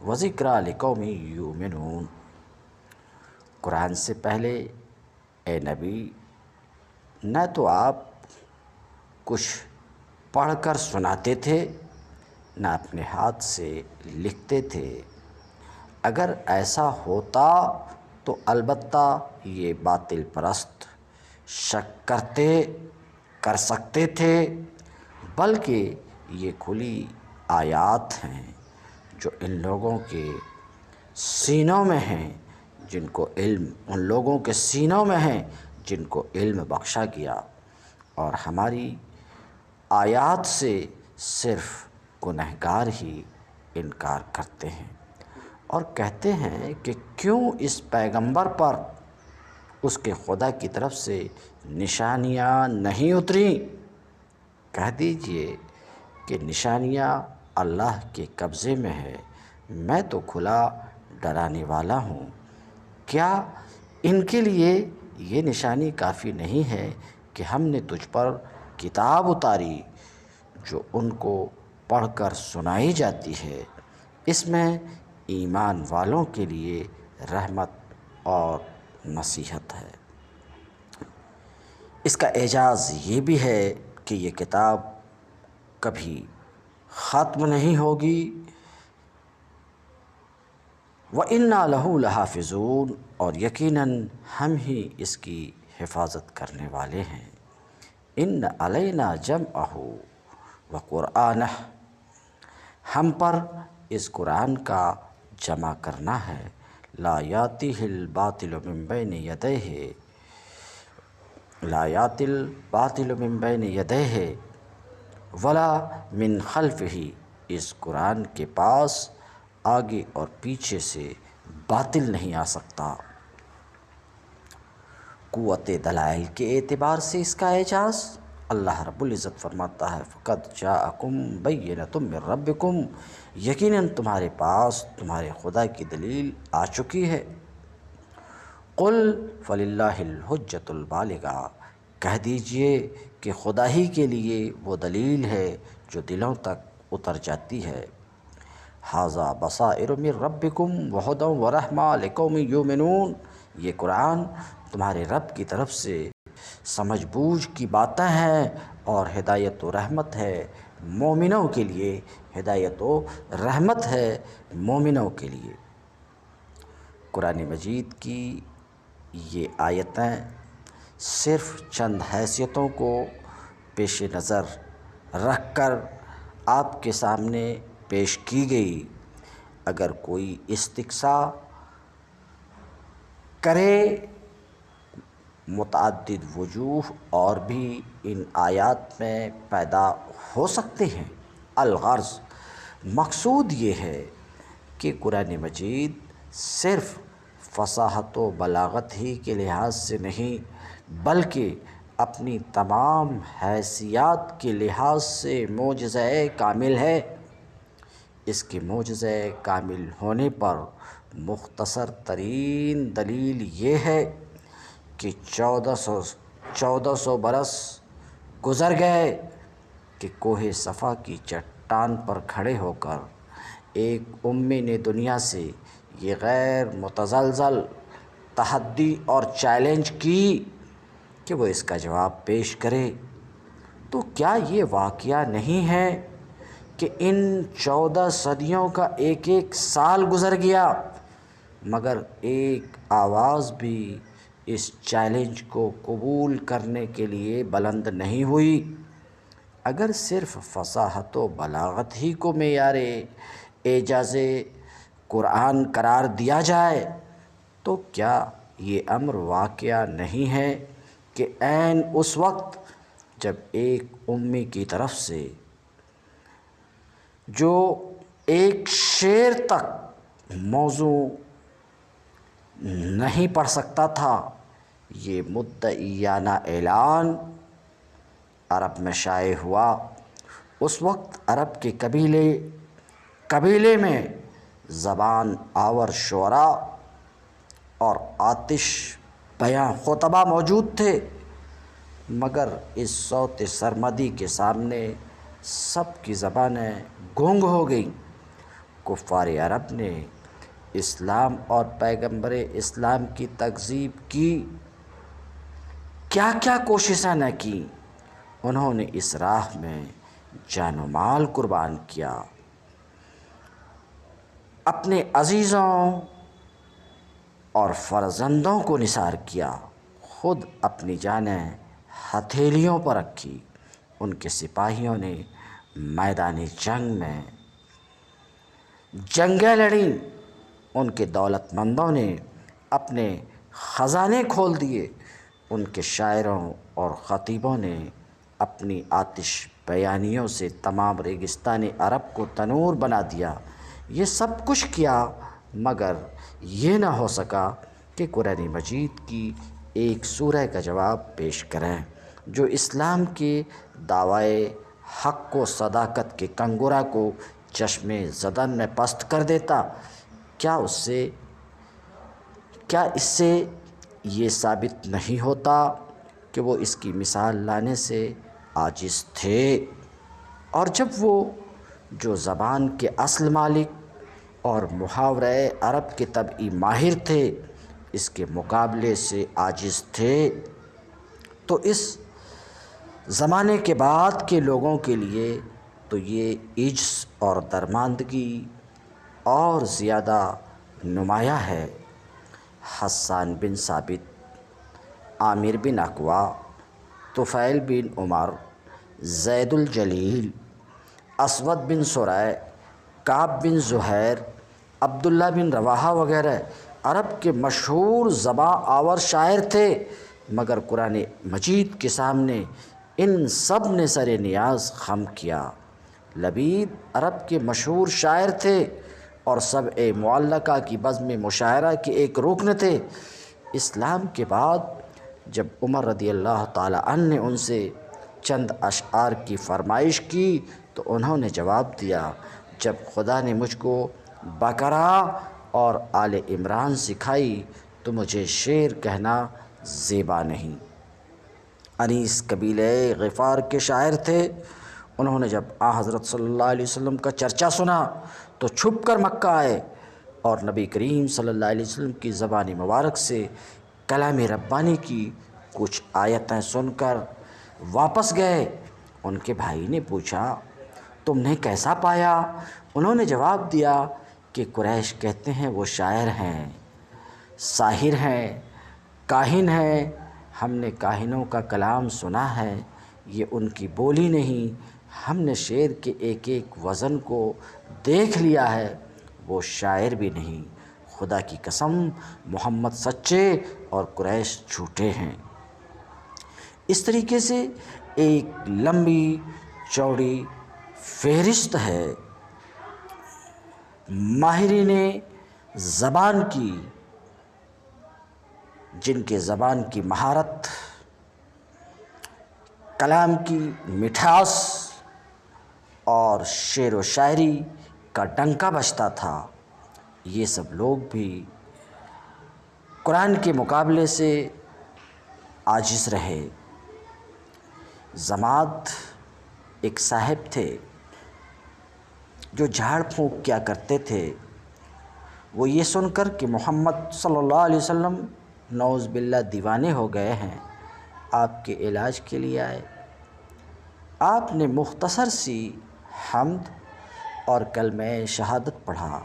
وذکریٰ لقوم یؤمنون۔ قرآن سے پہلے اے نبی، نہ تو آپ کچھ پڑھ کر سناتے تھے، نہ اپنے ہاتھ سے لکھتے تھے۔ اگر ایسا ہوتا تو البتہ یہ باطل پرست شک کر سکتے تھے، بلکہ یہ کھلی آیات ہیں جو ان لوگوں کے سینوں میں ہیں جن کو علم، ان لوگوں کے سینوں میں ہیں جن کو علم بخشا گیا، اور ہماری آیات سے صرف گنہگار ہی انکار کرتے ہیں، اور کہتے ہیں کہ کیوں اس پیغمبر پر اس کے خدا کی طرف سے نشانیاں نہیں اتریں۔ کہہ دیجئے کہ نشانیاں اللہ کے قبضے میں ہے، میں تو کھلا ڈرانے والا ہوں۔ کیا ان کے لیے یہ نشانی کافی نہیں ہے کہ ہم نے تجھ پر کتاب اتاری جو ان کو پڑھ کر سنائی جاتی ہے، اس میں ایمان والوں کے لیے رحمت اور نصیحت ہے۔ اس کا اعجاز یہ بھی ہے کہ یہ کتاب کبھی ختم نہیں ہوگی۔ وَإِنَّا لَهُ لَحَافِظُونَ، اور یقیناً ہم ہی اس کی حفاظت کرنے والے ہیں۔ إِنَّ عَلَيْنَا جَمْعَهُ وَقُرْآنَهُ، ہم پر اس قرآن کا جمع کرنا ہے۔ لَا يَأْتِيهِ الْبَاطِلُ مِنْ بَيْنِ يَدَيْهِ، لَا يَأْتِي الْبَاطِلُ مِنْ بَيْنِ يَدَيْهِ وَلَا مِنْ خَلْفِهِ، اس قرآن کے پاس آگے اور پیچھے سے باطل نہیں آ سکتا۔ قوت دلائل کے اعتبار سے اس کا اعجاز، اللہ رب العزت فرماتا ہے فَقَدْ جَاءَكُمْ بَيِّنَةٌ مِّن رَبِّكُمْ، یقیناً تمہارے پاس تمہارے خدا کی دلیل آ چکی ہے۔ قُلْ فَلِلَّهِ الْحُجَّةُ الْبَالِغَةُ، کہہ دیجئے کہ خدا ہی کے لیے وہ دلیل ہے جو دلوں تک اتر جاتی ہے۔ هَٰذَا بَصَائِرُ مِن رَبِّكُمْ وَهُدًى وَرَحْمَةً لِقَوْمٍ يُؤْمِنُونَ، یہ قرآن تمہارے رب کی طرف سے سمجھ بوجھ کی باتیں ہیں اور ہدایت و رحمت ہے مومنوں کے لیے، ہدایت و رحمت ہے مومنوں کے لیے۔ قرآن مجید کی یہ آیتیں صرف چند حیثیتوں کو پیش نظر رکھ کر آپ کے سامنے پیش کی گئی۔ اگر کوئی استقصاء کرے، متعدد وجوہ اور بھی ان آیات میں پیدا ہو سکتے ہیں۔ الغرض، مقصود یہ ہے کہ قرآن مجید صرف فصاحت و بلاغت ہی کے لحاظ سے نہیں بلکہ اپنی تمام حیثیات کے لحاظ سے معجزہ کامل ہے۔ اس کے معجزہ کامل ہونے پر مختصر ترین دلیل یہ ہے کہ 1400 برس گزر گئے کہ کوہ صفا کی چٹان پر کھڑے ہو کر ایک امی نے دنیا سے یہ غیر متزلزل تحدی اور چیلنج کی کہ وہ اس کا جواب پیش کرے۔ تو کیا یہ واقعہ نہیں ہے کہ ان 14 صدیوں کا ایک ایک سال گزر گیا مگر ایک آواز بھی اس چیلنج کو قبول کرنے کے لیے بلند نہیں ہوئی؟ اگر صرف فصاحت و بلاغت ہی کو معیار اعجاز قرآن قرار دیا جائے تو کیا یہ امر واقعہ نہیں ہے کہ عین اس وقت جب ایک امی کی طرف سے جو ایک شعر تک موضوع نہیں پڑھ سکتا تھا، یہ مدعیانہ اعلان عرب میں شائع ہوا، اس وقت عرب کے قبیلے میں زبان آور شعراء اور آتش بیاں خطباء موجود تھے، مگر اس صوت سرمدی کے سامنے سب کی زبانیں گونگ ہو گئیں۔ کفار عرب نے اسلام اور پیغمبر اسلام کی تکذیب کی، کیا کیا کوششیں نہ کیں، انہوں نے اس راہ میں جان و مال قربان کیا، اپنے عزیزوں اور فرزندوں کو نثار کیا، خود اپنی جانیں ہتھیلیوں پر رکھی۔ ان کے سپاہیوں نے میدان جنگ میں جنگیں لڑیں، ان کے دولت مندوں نے اپنے خزانے کھول دیے، ان کے شاعروں اور خطیبوں نے اپنی آتش بیانیوں سے تمام ریگستان عرب کو تنور بنا دیا۔ یہ سب کچھ کیا مگر یہ نہ ہو سکا کہ قرآن مجید کی ایک سورہ کا جواب پیش کریں جو اسلام کے دعوی حق و صداقت کے کنگورا کو چشم زدن میں پست کر دیتا۔ کیا اس سے یہ ثابت نہیں ہوتا کہ وہ اس کی مثال لانے سے عاجز تھے، اور جب وہ جو زبان کے اصل مالک اور محاورۂ عرب کے طبعی ماہر تھے اس کے مقابلے سے عاجز تھے، تو اس زمانے کے بعد کے لوگوں کے لیے تو یہ عجز اور درماندگی اور زیادہ نمایاں ہے۔ حسان بن ثابت، عامر بن اقوا، طفیل بن عمر، زید الجلیل، اسود بن سرائے، کعب بن زہیر، عبداللہ بن رواحہ وغیرہ عرب کے مشہور زباں آور شاعر تھے، مگر قرآن مجید کے سامنے ان سب نے سر نیاز خم کیا۔ لبید عرب کے مشہور شاعر تھے اور سبع معلقہ کی بزم مشاعرہ کے ایک رکن تھے۔ اسلام کے بعد جب عمر رضی اللہ تعالی عنہ نے ان سے چند اشعار کی فرمائش کی تو انہوں نے جواب دیا، جب خدا نے مجھ کو بقرہ اور آل عمران سکھائی تو مجھے شعر کہنا زیبا نہیں۔ انیس قبیلہ غفار کے شاعر تھے۔ انہوں نے جب حضرت صلی اللہ علیہ وسلم کا چرچا سنا تو چھپ کر مکہ آئے اور نبی کریم صلی اللہ علیہ وسلم کی زبان مبارک سے کلام ربانی کی کچھ آیتیں سن کر واپس گئے۔ ان کے بھائی نے پوچھا، تم نے کیسا پایا؟ انہوں نے جواب دیا کہ قریش کہتے ہیں وہ شاعر ہیں، ساحر ہیں، کاہن ہیں۔ ہم نے کاہنوں کا کلام سنا ہے، یہ ان کی بولی نہیں۔ ہم نے شعر کے ایک ایک وزن کو دیکھ لیا ہے، وہ شاعر بھی نہیں۔ خدا کی قسم محمد سچے اور قریش جھوٹے ہیں۔ اس طریقے سے ایک لمبی چوڑی فہرست ہے ماہرین زبان کی، جن کے زبان کی مہارت، کلام کی مٹھاس اور شعر و شاعری کا ڈنکا بجتا تھا۔ یہ سب لوگ بھی قرآن کے مقابلے سے عاجز رہے۔ ضماد ایک صاحب تھے جو جھاڑ پھونک کیا کرتے تھے۔ وہ یہ سن کر کہ محمد صلی اللہ علیہ وسلم نعوذ باللہ دیوانے ہو گئے ہیں، آپ کے علاج کے لیے آئے۔ آپ نے مختصر سی حمد اور کلمہ شہادت پڑھا۔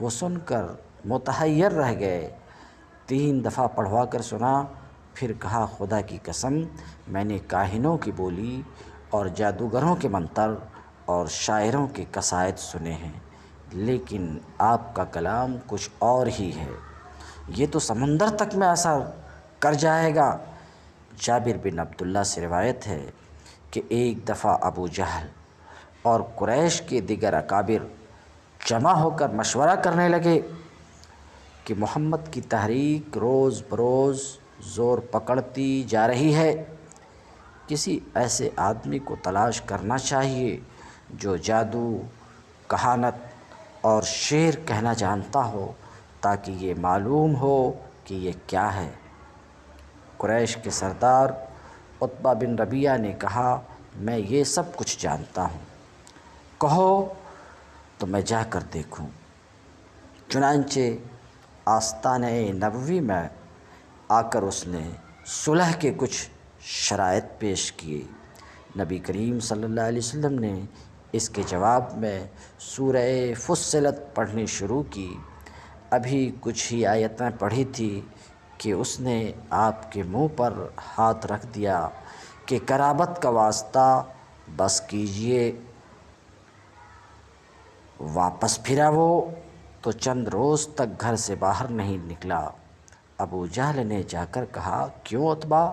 وہ سن کر متحیر رہ گئے۔ 3 دفعہ پڑھوا کر سنا، پھر کہا، خدا کی قسم میں نے کاہنوں کی بولی اور جادوگروں کے منتر اور شاعروں کے قصائد سنے ہیں، لیکن آپ کا کلام کچھ اور ہی ہے، یہ تو سمندر تک میں اثر کر جائے گا۔ جابر بن عبداللہ سے روایت ہے کہ ایک دفعہ ابو جہل اور قریش کے دیگر اکابر جمع ہو کر مشورہ کرنے لگے کہ محمد کی تحریک روز بروز زور پکڑتی جا رہی ہے، کسی ایسے آدمی کو تلاش کرنا چاہیے جو جادو، کہانت اور شعر کہنا جانتا ہو، تاکہ یہ معلوم ہو کہ یہ کیا ہے۔ قریش کے سردار عتبہ بن ربیعہ نے کہا، میں یہ سب کچھ جانتا ہوں، کہو تو میں جا کر دیکھوں۔ چنانچہ آستانہ نبوی میں آ کر اس نے صلح کے کچھ شرائط پیش کیے۔ نبی کریم صلی اللہ علیہ وسلم نے اس کے جواب میں سورہ فصلت پڑھنی شروع کی۔ ابھی کچھ ہی آیتیں پڑھی تھی کہ اس نے آپ کے منہ پر ہاتھ رکھ دیا کہ قرابت کا واسطہ بس کیجئے۔ واپس پھرا وہ تو چند روز تک گھر سے باہر نہیں نکلا۔ ابو جہل نے جا کر کہا، کیوں عتبہ،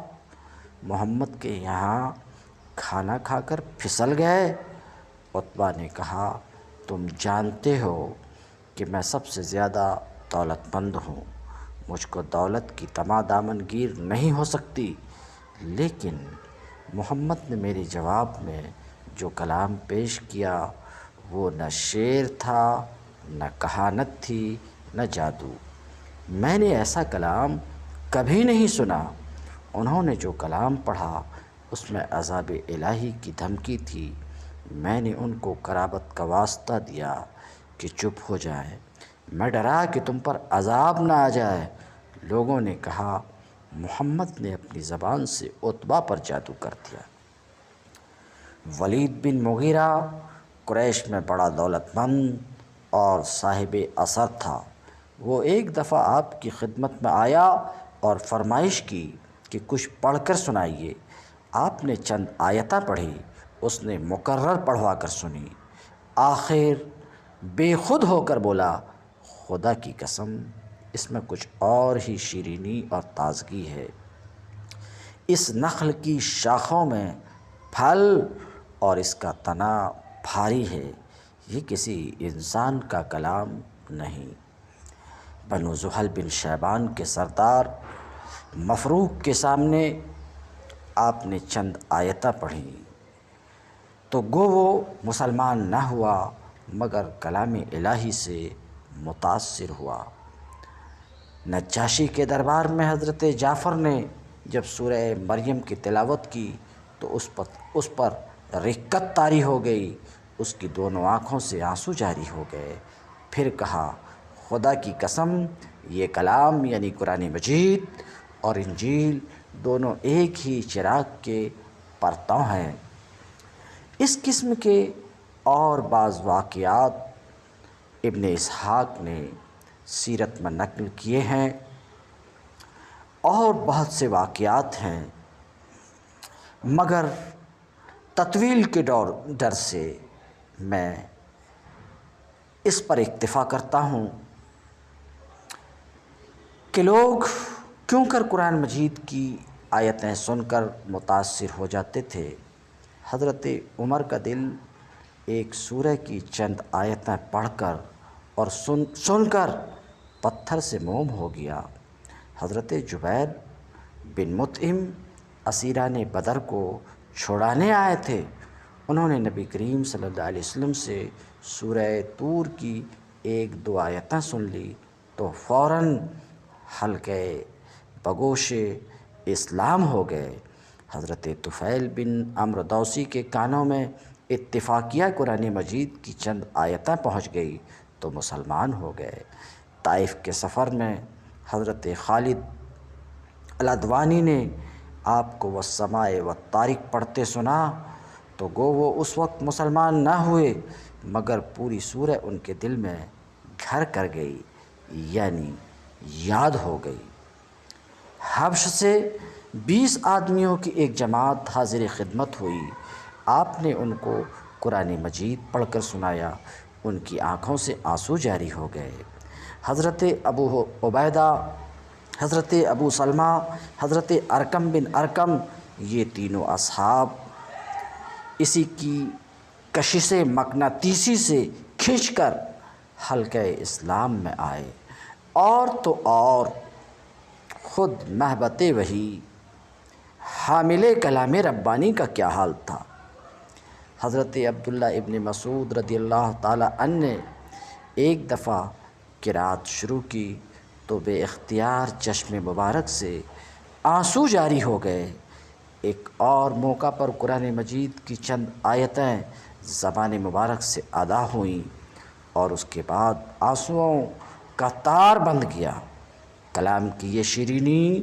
محمد کے یہاں کھانا کھا کر پھسل گئے؟ عتبہ نے کہا، تم جانتے ہو کہ میں سب سے زیادہ دولت مند ہوں، مجھ کو دولت کی طمع دامن گیر نہیں ہو سکتی، لیکن محمد نے میرے جواب میں جو کلام پیش کیا وہ نہ شعر تھا، نہ کہانت تھی، نہ جادو۔ میں نے ایسا کلام کبھی نہیں سنا۔ انہوں نے جو کلام پڑھا اس میں عذاب الہی کی دھمکی تھی۔ میں نے ان کو قرابت کا واسطہ دیا کہ چپ ہو جائیں، میں ڈرا کہ تم پر عذاب نہ آ جائے۔ لوگوں نے کہا، محمد نے اپنی زبان سے عتبہ پر جادو کر دیا۔ ولید بن مغیرہ قریش میں بڑا دولت مند اور صاحب اثر تھا۔ وہ ایک دفعہ آپ کی خدمت میں آیا اور فرمائش کی کہ کچھ پڑھ کر سنائیے۔ آپ نے چند آیتیں پڑھی، اس نے مکرر پڑھوا کر سنی، آخر بے خود ہو کر بولا، خدا کی قسم اس میں کچھ اور ہی شیرینی اور تازگی ہے۔ اس نخل کی شاخوں میں پھل اور اس کا تنا بھاری ہے، یہ کسی انسان کا کلام نہیں۔ بنو زحل بن شیبان کے سردار مفروق کے سامنے آپ نے چند آیتیں پڑھیں تو گو وہ مسلمان نہ ہوا مگر کلام الہی سے متاثر ہوا۔ نجاشی کے دربار میں حضرت جعفر نے جب سورہ مریم کی تلاوت کی تو اس پر رقت طاری ہو گئی، اس کی دونوں آنکھوں سے آنسو جاری ہو گئے۔ پھر کہا، خدا کی قسم یہ کلام یعنی قرآن مجید اور انجیل دونوں ایک ہی چراغ کے پرتوں ہیں۔ اس قسم کے اور بعض واقعات ابن اسحاق نے سیرت میں نقل کیے ہیں، اور بہت سے واقعات ہیں، مگر تطویل کے ڈر سے میں اس پر اکتفا کرتا ہوں کہ لوگ کیوں کر قرآن مجید کی آیتیں سن کر متاثر ہو جاتے تھے۔ حضرت عمر کا دل ایک سورہ کی چند آیتیں پڑھ کر اور سن کر پتھر سے موم ہو گیا۔ حضرت جبیر بن مطعم اسیران بدر کو چھڑانے آئے تھے، انہوں نے نبی کریم صلی اللہ علیہ وسلم سے سورہ طور کی ایک دو آیتیں سن لی تو فوراً حلقے بگوش اسلام ہو گئے۔ حضرت طفیل بن عمرو دوسی کے کانوں میں اتفاقیہ قرآن مجید کی چند آیتیں پہنچ گئی تو مسلمان ہو گئے۔ طائف کے سفر میں حضرت خالد العدوانی نے آپ کو والسماء والطارق پڑھتے سنا تو گو وہ اس وقت مسلمان نہ ہوئے مگر پوری سورہ ان کے دل میں گھر کر گئی، یعنی یاد ہو گئی۔ حبش سے 20 آدمیوں کی ایک جماعت حاضر خدمت ہوئی، آپ نے ان کو قرآن مجید پڑھ کر سنایا، ان کی آنکھوں سے آنسو جاری ہو گئے۔ حضرت ابو عبیدہ، حضرت ابو سلمہ، حضرت ارقم بن ارقم، یہ تینوں اصحاب اسی کی کشش مقناطیسی سے کھنچ کر حلقہ اسلام میں آئے، اور تو اور خود محبت وحی حامل کلام ربانی کا کیا حال تھا۔ حضرت عبداللہ ابن مسعود رضی اللہ تعالیٰ عنہ نے ایک دفعہ قرأت شروع کی تو بے اختیار چشم مبارک سے آنسو جاری ہو گئے۔ ایک اور موقع پر قرآن مجید کی چند آیتیں زبان مبارک سے ادا ہوئیں اور اس کے بعد آنسوؤں کا تار بند گیا۔ کلام کی یہ شیرینی،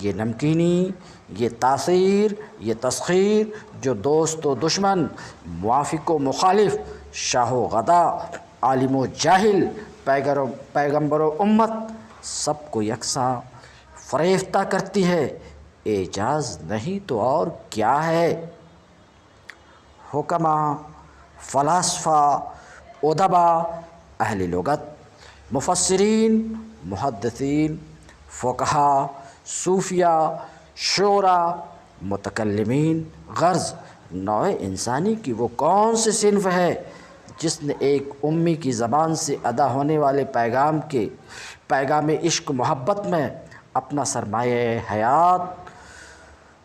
یہ نمکینی، یہ تاثیر، یہ تسخیر جو دوست و دشمن، موافق و مخالف، شاہ و غدا، عالم و جاہل، پیغمبر و امت، سب کو یکساں فریفتہ کرتی ہے، اعجاز نہیں تو اور کیا ہے۔ حکماء، فلاسفہ، ادبا، اہل لغت، مفسرین، محدثین، فقہا، صوفیہ، شعراء، متکلمین، غرض نوع انسانی کی وہ کون سی صنف ہے جس نے ایک امی کی زبان سے ادا ہونے والے پیغام عشق محبت میں اپنا سرمایہ حیات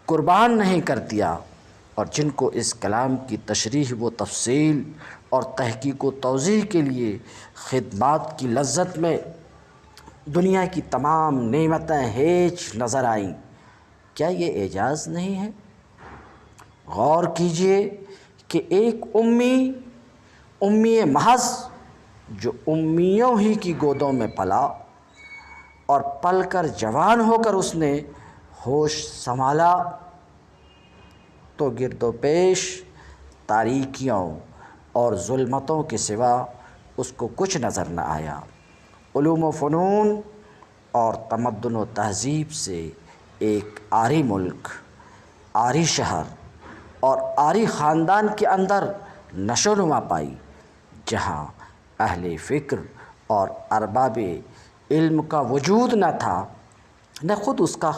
قربان نہیں کر دیا، اور جن کو اس کلام کی تشریح و تفصیل اور تحقیق و توضیح کے لیے خدمات کی لذت میں دنیا کی تمام نعمتیں ہیچ نظر آئیں۔ کیا یہ اعجاز نہیں ہے؟ غور کیجئے کہ ایک امی محض جو امیوں ہی کی گودوں میں پلا اور پل کر جوان ہو کر اس نے ہوش سنبھالا تو گرد و پیش تاریکیوں، اور ظلمتوں کے سوا اس کو کچھ نظر نہ آیا۔ علوم و فنون اور تمدن و تہذیب سے ایک آری ملک، آری شہر اور آری خاندان کے اندر نشو و نما پائی، جہاں اہل فکر اور ارباب علم کا وجود نہ تھا، نہ خود اس کا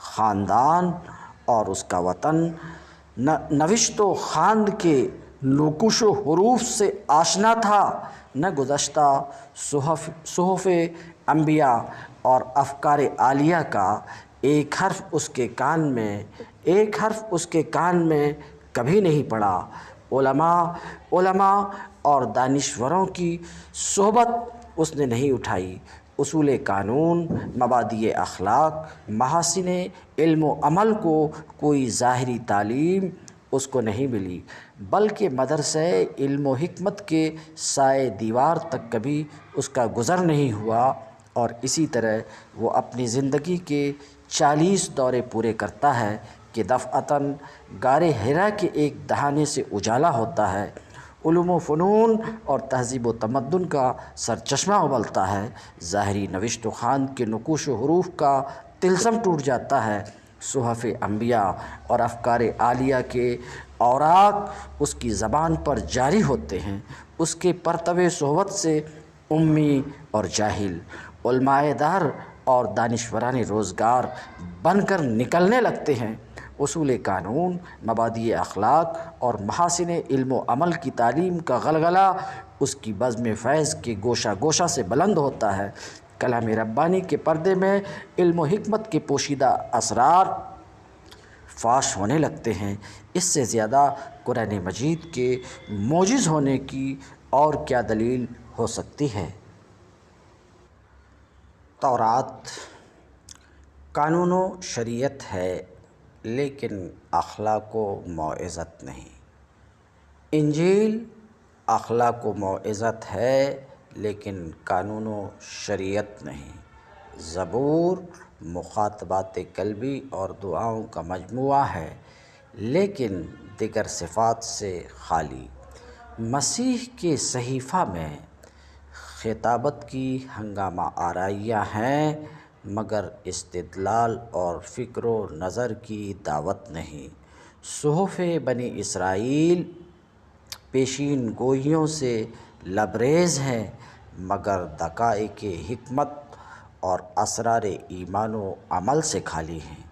خاندان اور اس کا وطن، نہ نوشت و خواند کے نقوش و حروف سے آشنا تھا، نہ گزشتہ صحف انبیاء اور افکار عالیہ کا ایک حرف اس کے کان میں کبھی نہیں پڑا۔ علماء اور دانشوروں کی صحبت اس نے نہیں اٹھائی۔ اصول قانون، مبادئ اخلاق، محاسن علم و عمل کو کوئی ظاہری تعلیم اس کو نہیں ملی، بلکہ مدرسہ علم و حکمت کے سائے دیوار تک کبھی اس کا گزر نہیں ہوا، اور اسی طرح وہ اپنی زندگی کے 40 دورے پورے کرتا ہے کہ دفعتاً غار حرا کے ایک دہانے سے اجالا ہوتا ہے، علوم و فنون اور تہذیب و تمدن کا سرچشمہ ابلتا ہے، ظاہری نوشت و خواند کے نقوش و حروف کا طلسم ٹوٹ جاتا ہے، صحف انبیاء اور افکار عالیہ کے اوراق اس کی زبان پر جاری ہوتے ہیں، اس کے پرتو صحبت سے امی اور جاہل، علماء دہر اور دانشوران روزگار بن کر نکلنے لگتے ہیں۔ اصول قانون، مبادئ اخلاق اور محاسن علم و عمل کی تعلیم کا غلغلہ اس کی بزم فیض کے گوشہ گوشہ سے بلند ہوتا ہے، کلام ربانی کے پردے میں علم و حکمت کے پوشیدہ اسرار فاش ہونے لگتے ہیں۔ اس سے زیادہ قرآن مجید کے معجز ہونے کی اور کیا دلیل ہو سکتی ہے؟ تورات قانون و شریعت ہے، لیکن اخلاق و موعظت نہیں۔ انجیل اخلاق و موعظت ہے، لیکن قانون و شریعت نہیں۔ زبور مخاطبات قلبی اور دعاؤں کا مجموعہ ہے، لیکن دیگر صفات سے خالی۔ مسیح کے صحیفہ میں خطابت کی ہنگامہ آرائیاں ہیں، مگر استدلال اور فکر و نظر کی دعوت نہیں۔ صحف بنی اسرائیل پیشین گوئیوں سے لبریز ہیں، مگر دقائق حکمت اور اسرار ایمان و عمل سے خالی ہیں۔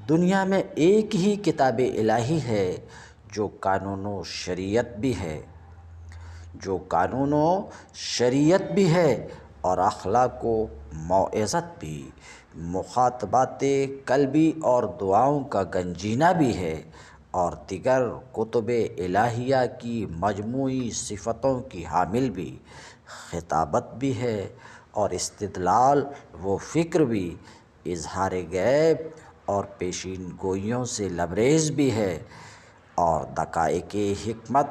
دنیا میں ایک ہی کتاب الہی ہے جو قانون و شریعت بھی ہے اور اخلاق و موعظت بھی، مخاطبات قلبی اور دعاؤں کا گنجینہ بھی ہے، اور دیگر کتب الہیہ کی مجموعی صفتوں کی حامل بھی۔ خطابت بھی ہے اور استدلال و فکر بھی، اظہار غیب اور پیشین گوئیوں سے لبریز بھی ہے، اور دقائق حکمت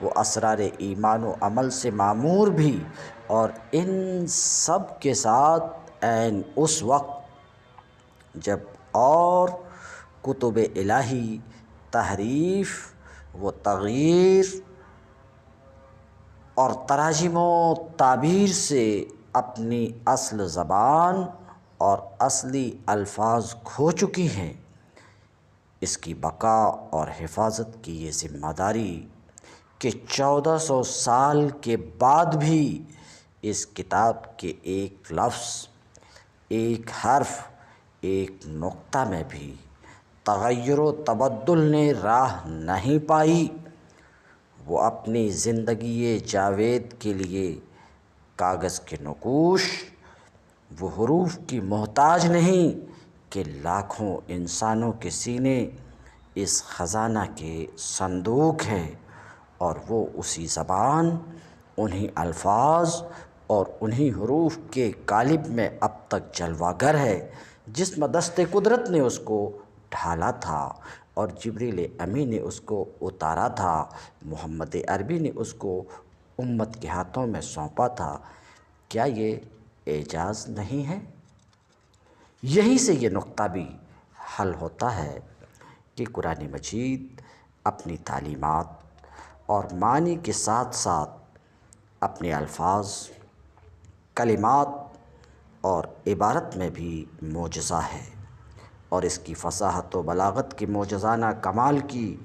و اسرار ایمان و عمل سے معمور بھی، اور ان سب کے ساتھ عین اس وقت جب اور کتب الہی تحریف و تغییر اور تراجم و تعبیر سے اپنی اصل زبان اور اصلی الفاظ کھو چکی ہیں۔ اس کی بقا اور حفاظت کی یہ ذمہ داری کہ 1400 سال کے بعد بھی اس کتاب کے ایک لفظ، ایک حرف، ایک نقطہ میں بھی تغیر و تبدل نے راہ نہیں پائی۔ وہ اپنی زندگی جاوید کے لیے کاغذ کے نقوش و حروف کی محتاج نہیں کہ لاکھوں انسانوں کے سینے اس خزانہ کے صندوق ہیں، اور وہ اسی زبان، انہی الفاظ اور انہی حروف کے قالب میں اب تک جلوہ گر ہے، جس مدست قدرت نے اس کو ڈھالا تھا اور جبریل امین نے اس کو اتارا تھا، محمد عربی نے اس کو امت کے ہاتھوں میں سونپا تھا۔ کیا یہ اعجاز نہیں ہے؟ یہیں سے یہ نقطہ بھی حل ہوتا ہے کہ قرآن مجید اپنی تعلیمات اور معنی کے ساتھ ساتھ اپنے الفاظ، کلمات اور عبارت میں بھی معجزہ ہے، اور اس کی فصاحت و بلاغت کی معجزانہ کمال کی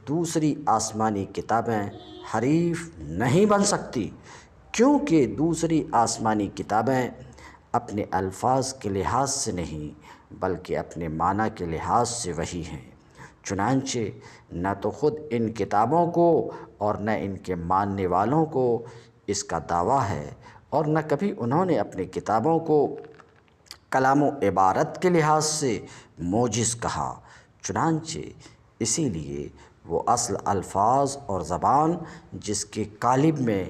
دوسری آسمانی کتابیں حریف نہیں بن سکتی، کیونکہ دوسری آسمانی کتابیں اپنے الفاظ کے لحاظ سے نہیں بلکہ اپنے معنی کے لحاظ سے وحی ہیں۔ چنانچہ نہ تو خود ان کتابوں کو اور نہ ان کے ماننے والوں کو اس کا دعویٰ ہے، اور نہ کبھی انہوں نے اپنی کتابوں کو کلام و عبارت کے لحاظ سے معجز کہا۔ چنانچہ اسی لیے وہ اصل الفاظ اور زبان جس کے قالب میں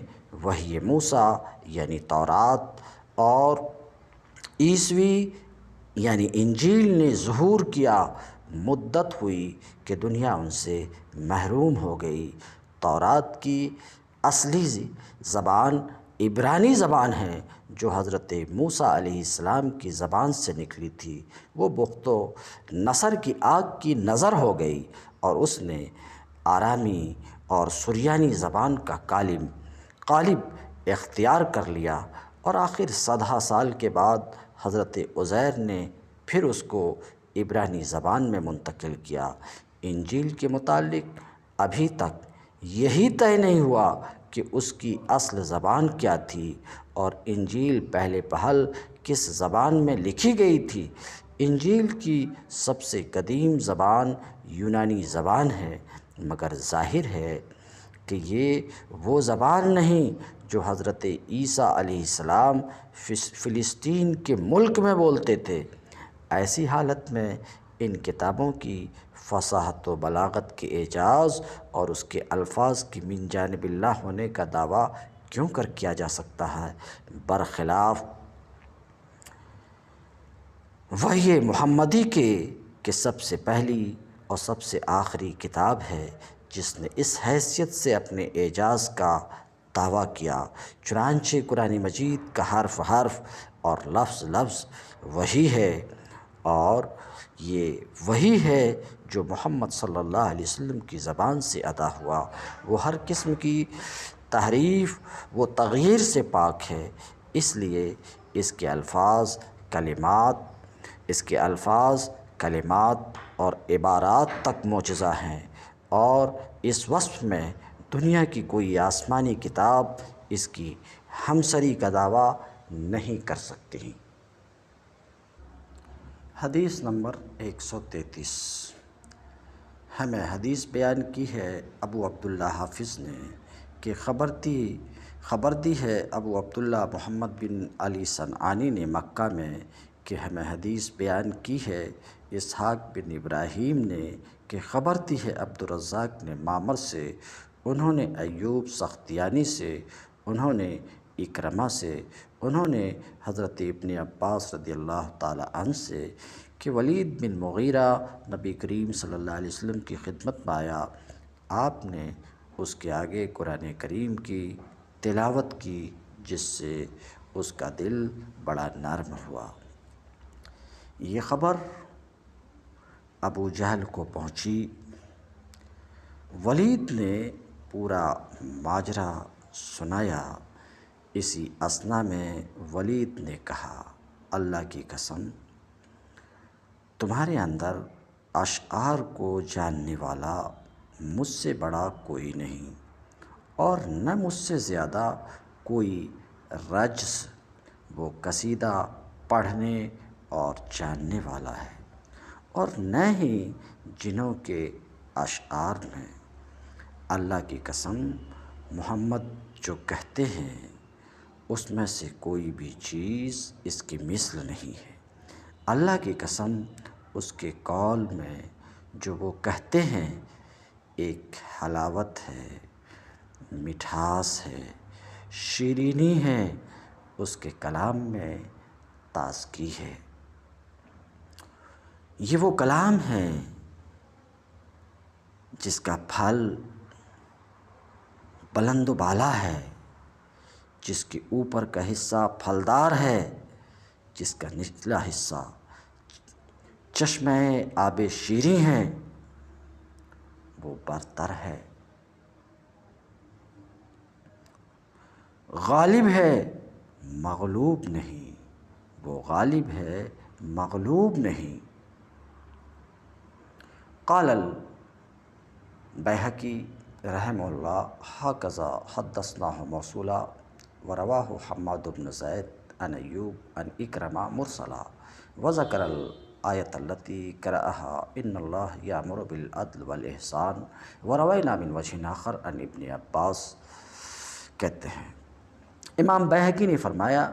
وحی موسیٰ یعنی تورات اور عیسوی یعنی انجیل نے ظہور کیا، مدت ہوئی کہ دنیا ان سے محروم ہو گئی۔ تورات کی اصلی زبان عبرانی زبان ہے جو حضرت موسیٰ علیہ السلام کی زبان سے نکلی تھی، وہ بخت و نصر کی آگ کی نظر ہو گئی اور اس نے آرامی اور سریانی زبان کا قالب اختیار کر لیا، اور آخر 100 سال کے بعد حضرت عزیر نے پھر اس کو عبرانی زبان میں منتقل کیا۔ انجیل کے متعلق ابھی تک یہی طے نہیں ہوا کہ اس کی اصل زبان کیا تھی اور انجیل پہلے پہل کس زبان میں لکھی گئی تھی۔ انجیل کی سب سے قدیم زبان یونانی زبان ہے، مگر ظاہر ہے کہ یہ وہ زبان نہیں جو حضرت عیسیٰ علیہ السلام فلسطین کے ملک میں بولتے تھے۔ ایسی حالت میں ان کتابوں کی فصاحت و بلاغت کے اعجاز اور اس کے الفاظ کی من جانب اللہ ہونے کا دعویٰ کیوں کیا جا سکتا ہے؟ برخلاف وحی محمدی کہ سب سے پہلی اور سب سے آخری کتاب ہے جس نے اس حیثیت سے اپنے اعجاز کا دعویٰ کیا۔ چنانچہ قرآن مجید کا حرف حرف اور لفظ لفظ وحی ہے، اور یہ وحی ہے جو محمد صلی اللہ علیہ وسلم کی زبان سے ادا ہوا۔ وہ ہر قسم کی تحریف و تغییر سے پاک ہے، اس لیے اس کے الفاظ، کلمات اور عبارات تک معجزہ ہیں، اور اس وصف میں دنیا کی کوئی آسمانی کتاب اس کی ہمسری کا دعویٰ نہیں کر سکتی۔ حدیث نمبر 133۔ ہمیں حدیث بیان کی ہے ابو عبداللہ حافظ نے کہ خبر دی ہے ابو عبداللہ محمد بن علی صنعانی نے مکہ میں کہ ہمیں حدیث بیان کی ہے اسحاق بن ابراہیم نے کہ خبر دی ہے عبدالرزاق نے معمر سے، انہوں نے ایوب سختیانی سے، انہوں نے اکرمہ سے، انہوں نے حضرت ابن عباس رضی اللہ تعالی عنہ سے کہ ولید بن مغیرہ نبی کریم صلی اللہ علیہ وسلم کی خدمت میں آیا، آپ نے اس کے آگے قرآن کریم کی تلاوت کی جس سے اس کا دل بڑا نرم ہوا۔ یہ خبر ابو جہل کو پہنچی۔ ولید نے پورا ماجرا سنایا۔ اسی اثنا میں ولید نے کہا، اللہ کی قسم تمہارے اندر اشعار کو جاننے والا مجھ سے بڑا کوئی نہیں، اور نہ مجھ سے زیادہ کوئی رجس وہ قصیدہ پڑھنے اور جاننے والا ہے، اور نہ ہی جنوں کے اشعار میں۔ اللہ کی قسم محمد جو کہتے ہیں اس میں سے کوئی بھی چیز اس کی مثل نہیں ہے۔ اللہ کی قسم اس کے قول میں جو وہ کہتے ہیں ایک حلاوت ہے، مٹھاس ہے، شیرینی ہے، اس کے کلام میں تازگی ہے۔ یہ وہ کلام ہے جس کا پھل بلند و بالا ہے، جس کے اوپر کا حصہ پھلدار ہے، جس کا نچلا حصہ چشمہ آب شیریں ہے، وہ برتر ہے۔ غالب ہے مغلوب نہیں، وہ غالب ہے مغلوب نہیں۔ قال البیہقی رحمہ اللہ ھکذا حدثناہ موصولا ورواہ حماد بن زید عن ایوب عن اکرمہ مرسلا وذکر الآیۃ التی قرأہا ان اللہ یأمر بالعدل والإحسان وروینا من وجہ آخر عن ابن عباس۔ کہتے ہیں امام بیہقی نے فرمایا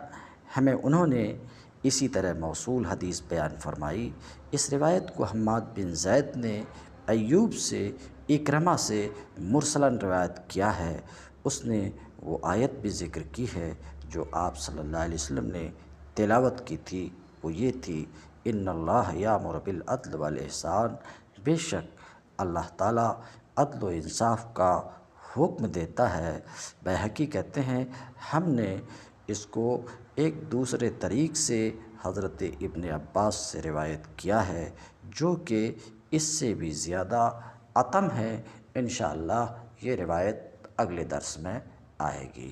ہمیں انہوں نے اسی طرح موصول حدیث بیان فرمائی۔ اس روایت کو حماد بن زید نے ایوب سے اکرمہ سے مرسلاً روایت کیا ہے۔ اس نے وہ آیت بھی ذکر کی ہے جو آپ صلی اللہ علیہ وسلم نے تلاوت کی تھی، وہ یہ تھی ان اللہ یامر بالعدل والاحسان، بے شک اللہ تعالیٰ عدل و انصاف کا حکم دیتا ہے۔ بیہقی کہتے ہیں ہم نے اس کو ایک دوسرے طریق سے حضرت ابن عباس سے روایت کیا ہے جو کہ اس سے بھی زیادہ اتم ہے۔ انشاءاللہ یہ روایت اگلے درس میں آئے گی۔